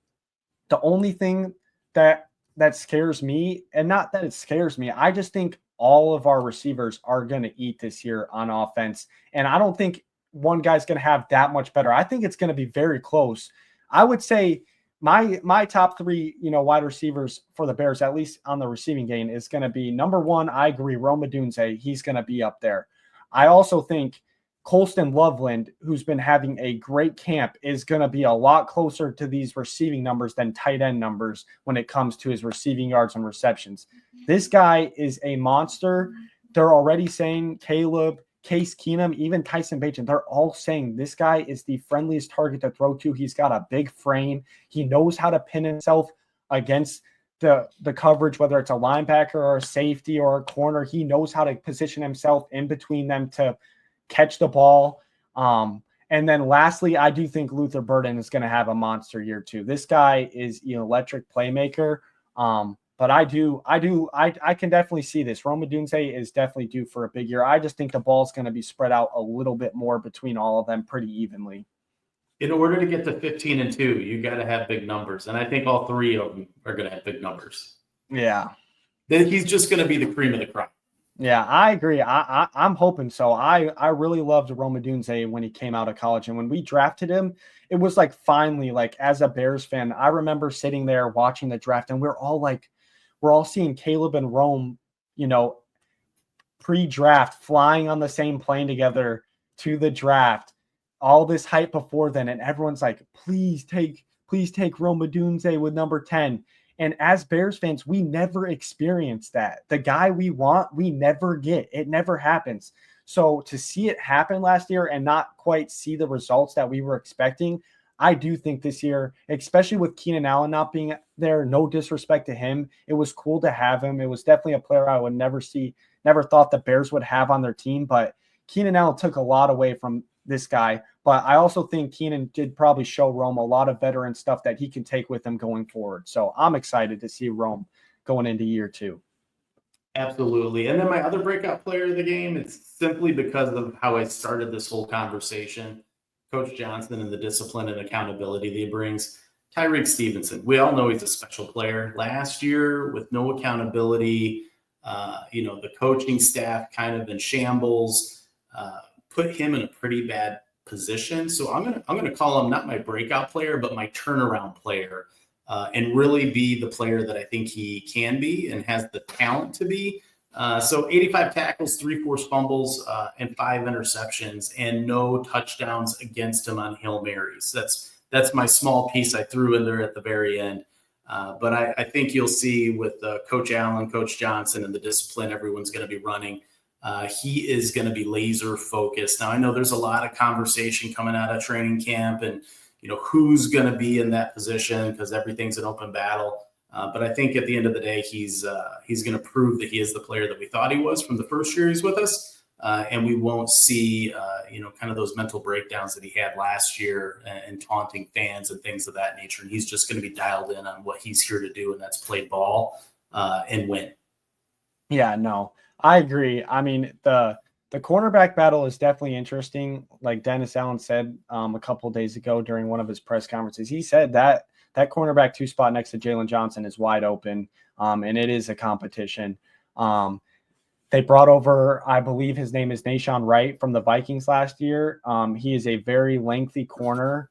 The only thing that scares me, and not that it scares me, I just think all of our receivers are going to eat this year on offense. And I don't think one guy's going to have that much better. I think it's going to be very close. I would say my top 3, wide receivers for the Bears, at least on the receiving game, is going to be number 1. I agree, Rome Odunze. He's going to be up there. I also think Colston Loveland, who's been having a great camp, is going to be a lot closer to these receiving numbers than tight end numbers when it comes to his receiving yards and receptions. This guy is a monster. They're already saying Caleb, Case Keenum, even Tyson Bagent, they're all saying this guy is the friendliest target to throw to. He's got a big frame. He knows how to pin himself against the coverage, whether it's a linebacker or a safety or a corner. He knows how to position himself in between them to catch the ball. And then lastly, I do think Luther Burden is going to have a monster year too. This guy is an electric playmaker. But I can definitely see this. Rome Odunze is definitely due for a big year. I just think the ball's going to be spread out a little bit more between all of them pretty evenly. In order to get to 15-2, you got to have big numbers. And I think all 3 of them are going to have big numbers. Yeah. Then he's just going to be the cream of the crop. Yeah, I agree. I'm hoping so. I really loved Rome Odunze when he came out of college. And when we drafted him, it was like finally, like as a Bears fan, I remember sitting there watching the draft, and we're all seeing Caleb and Rome, pre-draft, flying on the same plane together to the draft. All this hype before then, and everyone's like, please take Rome Odunze with number 10. And as Bears fans, we never experience that. The guy we want, we never get. It never happens. So to see it happen last year and not quite see the results that we were expecting, I do think this year, especially with Keenan Allen not being there, no disrespect to him, it was cool to have him. It was definitely a player I would never thought the Bears would have on their team. But Keenan Allen took a lot away from this guy. But I also think Keenan did probably show Rome a lot of veteran stuff that he can take with him going forward. So I'm excited to see Rome going into year 2. Absolutely. And then my other breakout player of the game, it's simply because of how I started this whole conversation. Coach Johnson and the discipline and accountability that he brings. Tyreek Stevenson. We all know he's a special player. Last year, with no accountability, the coaching staff kind of in shambles, put him in a pretty bad position. So I'm gonna call him not my breakout player, but my turnaround player, and really be the player that I think he can be and has the talent to be. So 85 tackles, 3 forced fumbles, and 5 interceptions, and no touchdowns against him on Hail Marys. That's my small piece I threw in there at the very end. But I think you'll see with Coach Allen, Coach Johnson, and the discipline everyone's going to be running, he is going to be laser focused. Now, I know there's a lot of conversation coming out of training camp and, who's going to be in that position because everything's an open battle. But I think at the end of the day, he's going to prove that he is the player that we thought he was from the first year he's with us. and we won't see, kind of those mental breakdowns that he had last year and taunting fans and things of that nature. And he's just going to be dialed in on what he's here to do, and that's play ball and win. Yeah, no, I agree. I mean, the cornerback battle is definitely interesting. Like Dennis Allen said a couple of days ago during one of his press conferences, he said that cornerback 2 spot next to Jalen Johnson is wide open, and it is a competition. They brought over, I believe his name is Nashawn Wright from the Vikings last year. He is a very lengthy corner,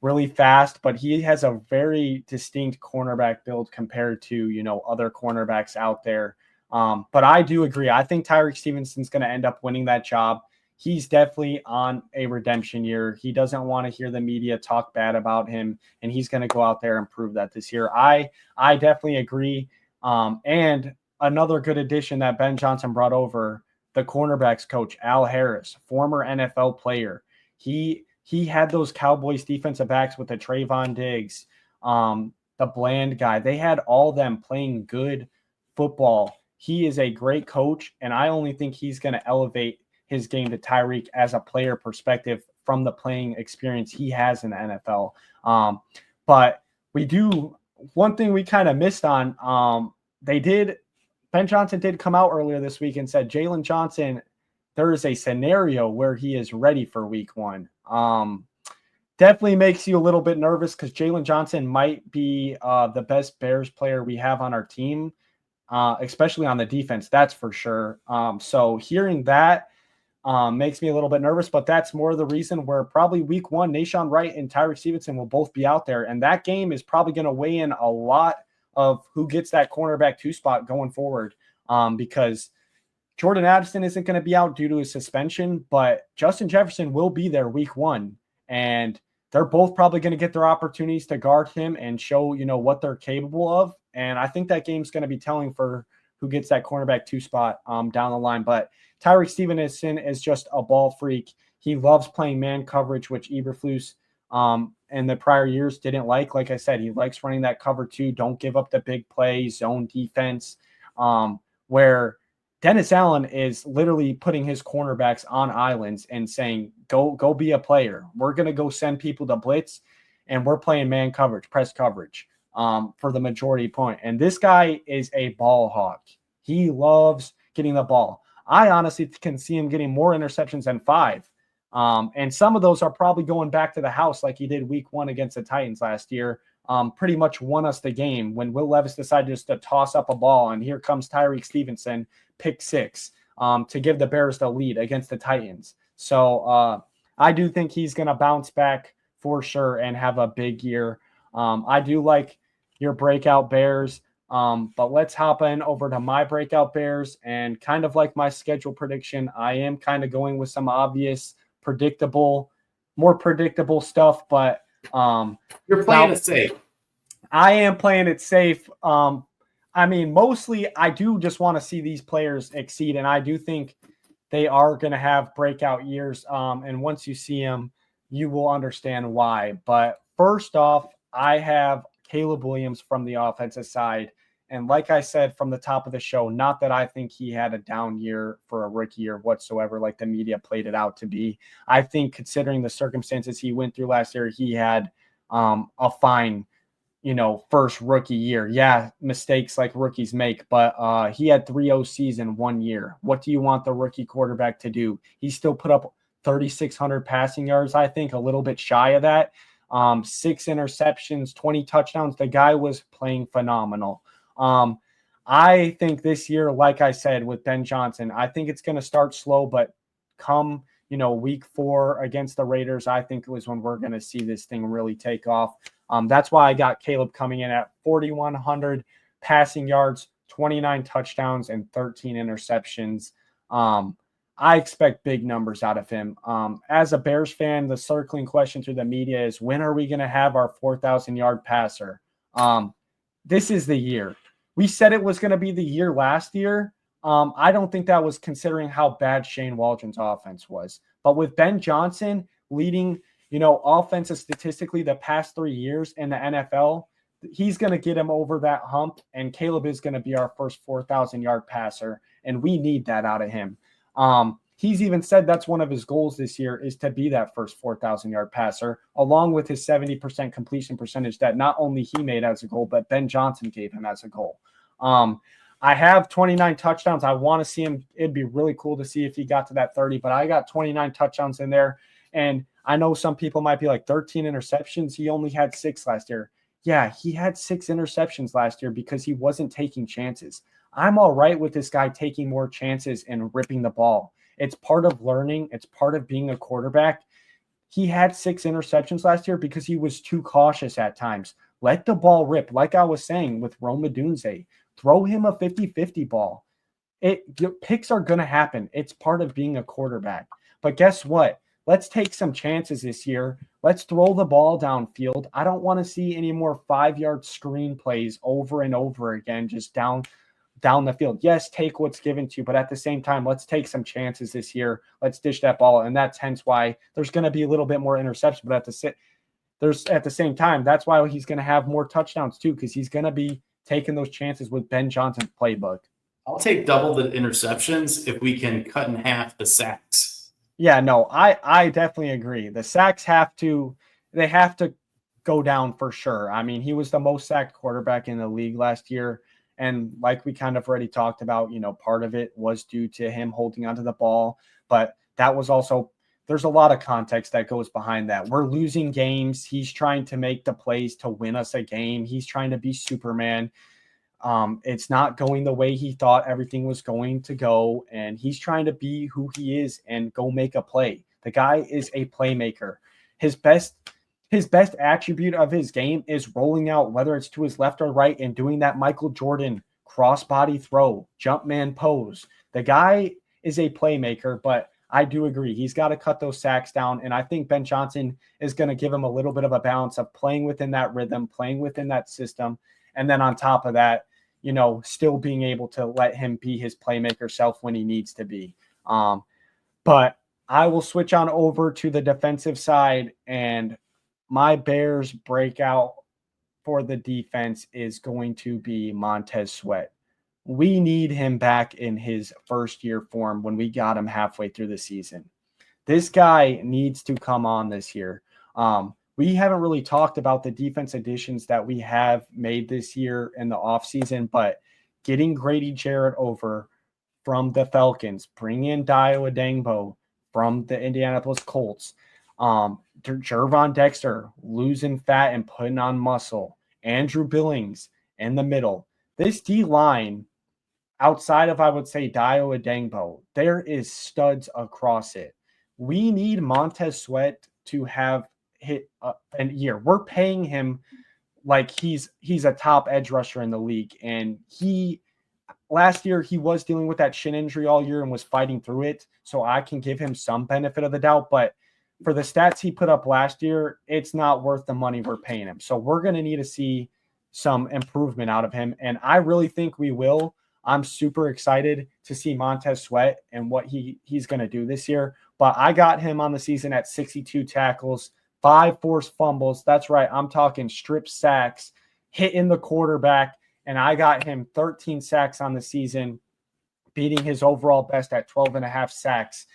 really fast, but he has a very distinct cornerback build compared to, other cornerbacks out there. But I do agree. I think Tyreek Stevenson's going to end up winning that job. He's definitely on a redemption year. He doesn't want to hear the media talk bad about him, and he's going to go out there and prove that this year. I definitely agree. And another good addition that Ben Johnson brought over, the cornerbacks coach, Al Harris, former NFL player. He had those Cowboys defensive backs with the Trayvon Diggs, the Bland guy. They had all them playing good football. He is a great coach, and I only think he's going to elevate his game to Tyreek as a player perspective from the playing experience he has in the NFL. But one thing we kind of missed on, Ben Johnson did come out earlier this week and said Jalen Johnson, there is a scenario where he is ready for week 1. Definitely makes you a little bit nervous because Jalen Johnson might be the best Bears player we have on our team, especially on the defense. That's for sure. So hearing that makes me a little bit nervous, but that's more the reason where probably week 1, Nashawn Wright and Tyreek Stevenson will both be out there. And that game is probably going to weigh in a lot of who gets that cornerback 2 spot going forward, because Jordan Addison isn't going to be out due to his suspension, but Justin Jefferson will be there week 1, and they're both probably going to get their opportunities to guard him and show, what they're capable of. And I think that game's going to be telling for who gets that cornerback 2 spot down the line. But Tyreek Stevenson is just a ball freak. He loves playing man coverage, which Eberflus in the prior years didn't like. Like I said, he likes running that cover 2. Don't give up the big play, zone defense, where Dennis Allen is literally putting his cornerbacks on islands and saying, go be a player. We're going to go send people to blitz, and we're playing man coverage, press coverage for the majority point. And this guy is a ball hawk. He loves getting the ball. I honestly can see him getting more interceptions than 5. And some of those are probably going back to the house like he did week 1 against the Titans last year. Pretty much won us the game when Will Levis decided just to toss up a ball, and here comes Tyreek Stevenson, pick 6, to give the Bears the lead against the Titans. So I do think he's going to bounce back for sure and have a big year. I do like your breakout Bears, but let's hop in over to my breakout Bears, and kind of like my schedule prediction, I am kind of going with some obvious more predictable stuff, but you're playing it safe. I am playing it safe. I mean, mostly I do just want to see these players exceed, and I do think they are going to have breakout years. And once you see them, you will understand why. But first off, I have Caleb Williams from the offensive side. And like I said from the top of the show, not that I think he had a down year for a rookie year whatsoever, like the media played it out to be. I think considering the circumstances he went through last year, he had a fine, first rookie year. Yeah, mistakes like rookies make, but he had 3 OCs in 1 year. What do you want the rookie quarterback to do? He still put up 3,600 passing yards, I think, a little bit shy of that. 6 interceptions, 20 touchdowns. The guy was playing phenomenal. I think this year, like I said, with Ben Johnson, I think it's going to start slow, but come, week 4 against the Raiders, I think it was when we're going to see this thing really take off. That's why I got Caleb coming in at 4,100 passing yards, 29 touchdowns, and 13 interceptions. I expect big numbers out of him. As a Bears fan, the circling question through the media is, when are we going to have our 4,000-yard passer? This is the year. We said it was going to be the year last year. I don't think that was considering how bad Shane Waldron's offense was. But with Ben Johnson leading, offenses statistically the past 3 years in the NFL, he's going to get him over that hump, and Caleb is going to be our first 4,000-yard passer, and we need that out of him. He's even said that's one of his goals this year is to be that first 4,000-yard passer, along with his 70% completion percentage that not only he made as a goal, but Ben Johnson gave him as a goal. I have 29 touchdowns. I want to see him. It'd be really cool to see if he got to that 30, but I got 29 touchdowns in there. And I know some people might be like 13 interceptions. He only had 6 last year. Yeah, he had 6 interceptions last year because he wasn't taking chances. I'm all right with this guy taking more chances and ripping the ball. It's part of learning. It's part of being a quarterback. He had 6 interceptions last year because he was too cautious at times. Let the ball rip. Like I was saying with Rome Odunze, throw him a 50-50 ball. Picks are going to happen. It's part of being a quarterback. But guess what? Let's take some chances this year. Let's throw the ball downfield. I don't want to see any more 5-yard screen plays over and over again, just down the field. Yes, take what's given to you, but at the same time, let's take some chances this year. Let's dish that ball. And that's hence why there's going to be a little bit more interception, but at the same time, that's why he's going to have more touchdowns too, because he's going to be taking those chances with Ben Johnson's playbook. I'll take double the interceptions if we can cut in half the sacks. Yeah, no, I definitely agree. The sacks have to go down for sure. I mean, he was the most sacked quarterback in the league last year. And like we kind of already talked about, part of it was due to him holding onto the ball. But that was also, there's a lot of context that goes behind that. We're losing games. He's trying to make the plays to win us a game. He's trying to be Superman. It's not going the way he thought everything was going to go. And he's trying to be who he is and go make a play. The guy is a playmaker. His best attribute of his game is rolling out, whether it's to his left or right, and doing that Michael Jordan crossbody throw, jump man pose. The guy is a playmaker, but I do agree. He's got to cut those sacks down. And I think Ben Johnson is going to give him a little bit of a balance of playing within that rhythm, playing within that system. And then on top of that, still being able to let him be his playmaker self when he needs to be. But I will switch on over to the defensive side, and my Bears breakout for the defense is going to be Montez Sweat. We need him back in his first year form when we got him halfway through the season. This guy needs to come on this year. We haven't really talked about the defense additions that we have made this year in the offseason, but getting Grady Jarrett over from the Falcons, bring in Dio Adangbo from the Indianapolis Colts, Jervon Dexter losing fat and putting on muscle, Andrew Billings in the middle. This D-line, outside of, I would say, Dio Adangbo, there is studs across it. We need Montez Sweat to have hit a year. We're paying him like he's a top edge rusher in the league. And last year he was dealing with that shin injury all year and was fighting through it. So I can give him some benefit of the doubt, but for the stats he put up last year, it's not worth the money we're paying him. So we're going to need to see some improvement out of him. And I really think we will. I'm super excited to see Montez Sweat and what he's going to do this year. But I got him on the season at 62 tackles, 5 forced fumbles. That's right. I'm talking strip sacks, hitting the quarterback. And I got him 13 sacks on the season, beating his overall best at 12.5 sacks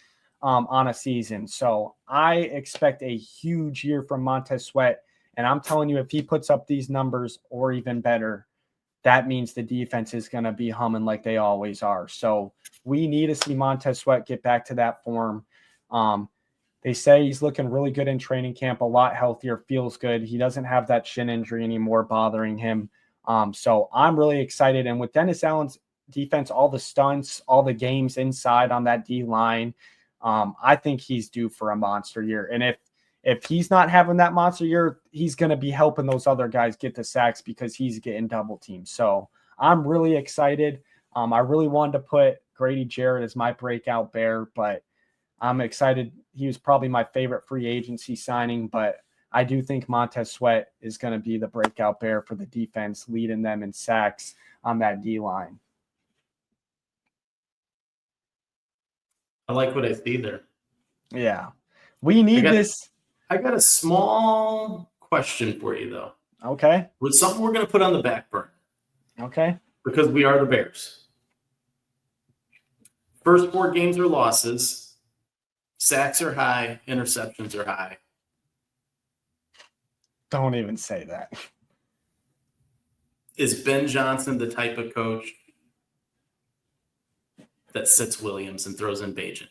on a season. So I expect a huge year from Montez Sweat. And I'm telling you, if he puts up these numbers or even better, that means the defense is going to be humming like they always are. So we need to see Montez Sweat get back to that form. They say he's looking really good in training camp, a lot healthier, feels good. He doesn't have that shin injury anymore bothering him. So I'm really excited. And with Dennis Allen's defense, all the stunts, all the games inside on that D-line, I think he's due for a monster year. And if he's not having that monster year, he's going to be helping those other guys get the sacks because he's getting double teamed. So I'm really excited. I really wanted to put Grady Jarrett as my breakout Bear, but I'm excited. He was probably my favorite free agency signing, but I do think Montez Sweat is going to be the breakout Bear for the defense, leading them in sacks on that D-line. I like what I see there. Yeah. We need this. I got a small question for you, though. Okay. With something we're going to put on the back burner. Okay. Because we are the Bears. First 4 games are losses. Sacks are high. Interceptions are high. Don't even say that. Is Ben Johnson the type of coach that sits Williams and throws in Bajan?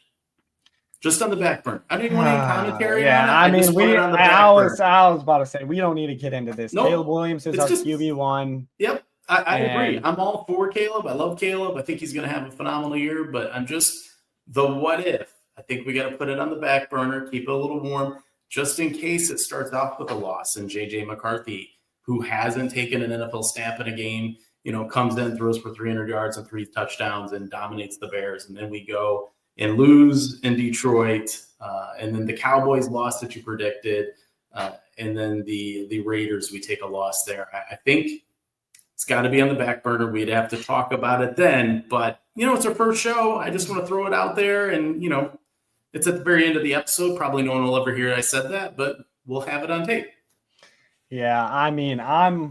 Just on the back burner. I don't even want any commentary on it. I mean, just put it on the back burner. I was about to say, we don't need to get into this. Nope. Caleb Williams is our QB1. Yep, I agree. I'm all for Caleb. I love Caleb. I think he's going to have a phenomenal year, but I'm just the what if. I think we got to put it on the back burner, keep it a little warm, just in case it starts off with a loss. And J.J. McCarthy, who hasn't taken an NFL snap in a game, comes in, throws for 300 yards and 3 touchdowns and dominates the Bears. And then we go and lose in Detroit. And then the Cowboys lost that you predicted. And then the Raiders, we take a loss there. I think it's got to be on the back burner. We'd have to talk about it then. But, it's our first show. I just want to throw it out there. And, it's at the very end of the episode. Probably no one will ever hear I said that, but we'll have it on tape. Yeah, I mean, I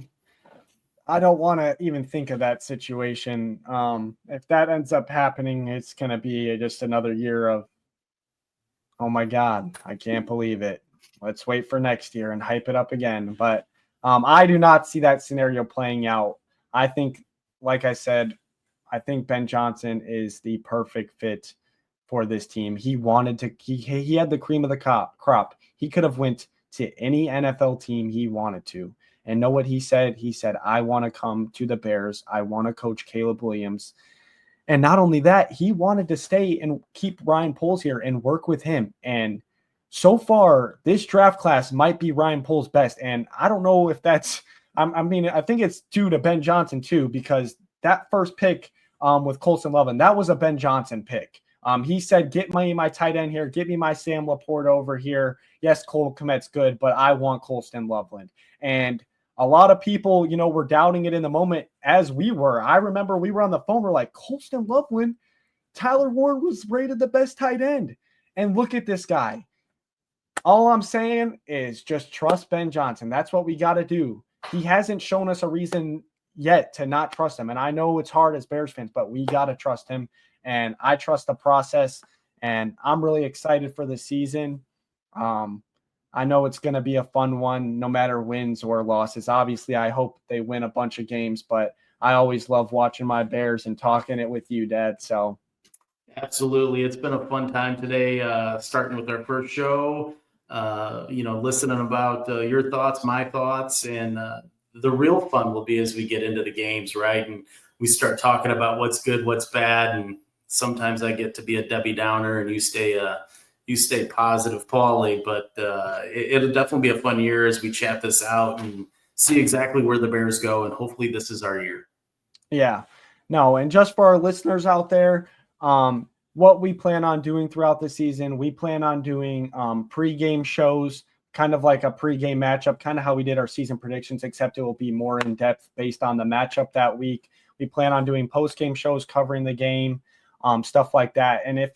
don't want to even think of that situation. If that ends up happening, it's going to be just another year of, oh my God, I can't believe it. Let's wait for next year and hype it up again. But I do not see that scenario playing out. I think, like I said, I think Ben Johnson is the perfect fit for this team. He wanted to, he had the cream of the crop. He could have went to any NFL team he wanted to. And know what he said? He said, I want to come to the Bears. I want to coach Caleb Williams. And not only that, he wanted to stay and keep Ryan Poles here and work with him. And so far, this draft class might be Ryan Poles' best. And I don't know if that's, I think it's due to Ben Johnson too, because that first pick with Colston Loveland, that was a Ben Johnson pick. He said, get me my tight end here. Get me my Sam Laporte over here. Yes, Cole Kmet's good, but I want Colston Loveland. And a lot of people, were doubting it in the moment, as we were. I remember we were on the phone. We're like, Colston Loveland, Tyler Warren was rated the best tight end. And look at this guy. All I'm saying is just trust Ben Johnson. That's what we got to do. He hasn't shown us a reason yet to not trust him. And I know it's hard as Bears fans, but we got to trust him. And I trust the process. And I'm really excited for the season. I know it's going to be a fun one, no matter wins or losses. Obviously, I hope they win a bunch of games, but I always love watching my Bears and talking it with you, Dad. So, absolutely, it's been a fun time today, starting with our first show. Listening about your thoughts, my thoughts, and the real fun will be as we get into the games, right? And we start talking about what's good, what's bad, and sometimes I get to be a Debbie Downer, and you stay positive, Paulie. But it'll definitely be a fun year as we chat this out and see exactly where the Bears go, and hopefully this is our year. Yeah. No, and just for our listeners out there, what we plan on doing throughout the season, we plan on doing pregame shows, kind of like a pregame matchup, kind of how we did our season predictions, except it will be more in depth based on the matchup that week. We plan on doing postgame shows covering the game, stuff like that. And if,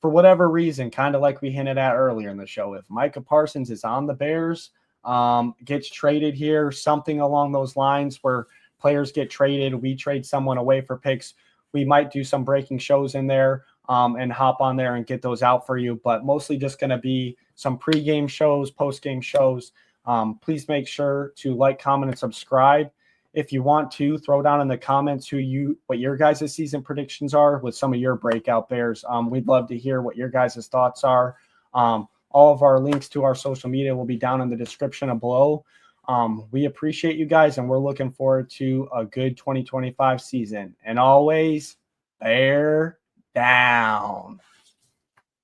for whatever reason, kind of like we hinted at earlier in the show, if Micah Parsons is on the Bears, gets traded here, something along those lines where players get traded, we trade someone away for picks, we might do some breaking shows in there and hop on there and get those out for you, but mostly just going to be some pregame shows, postgame shows. Please make sure to like, comment, and subscribe. If you want to, throw down in the comments what your guys' season predictions are with some of your breakout Bears. We'd love to hear what your guys' thoughts are. All of our links to our social media will be down in the description below. We appreciate you guys, and we're looking forward to a good 2025 season. And always, bear down.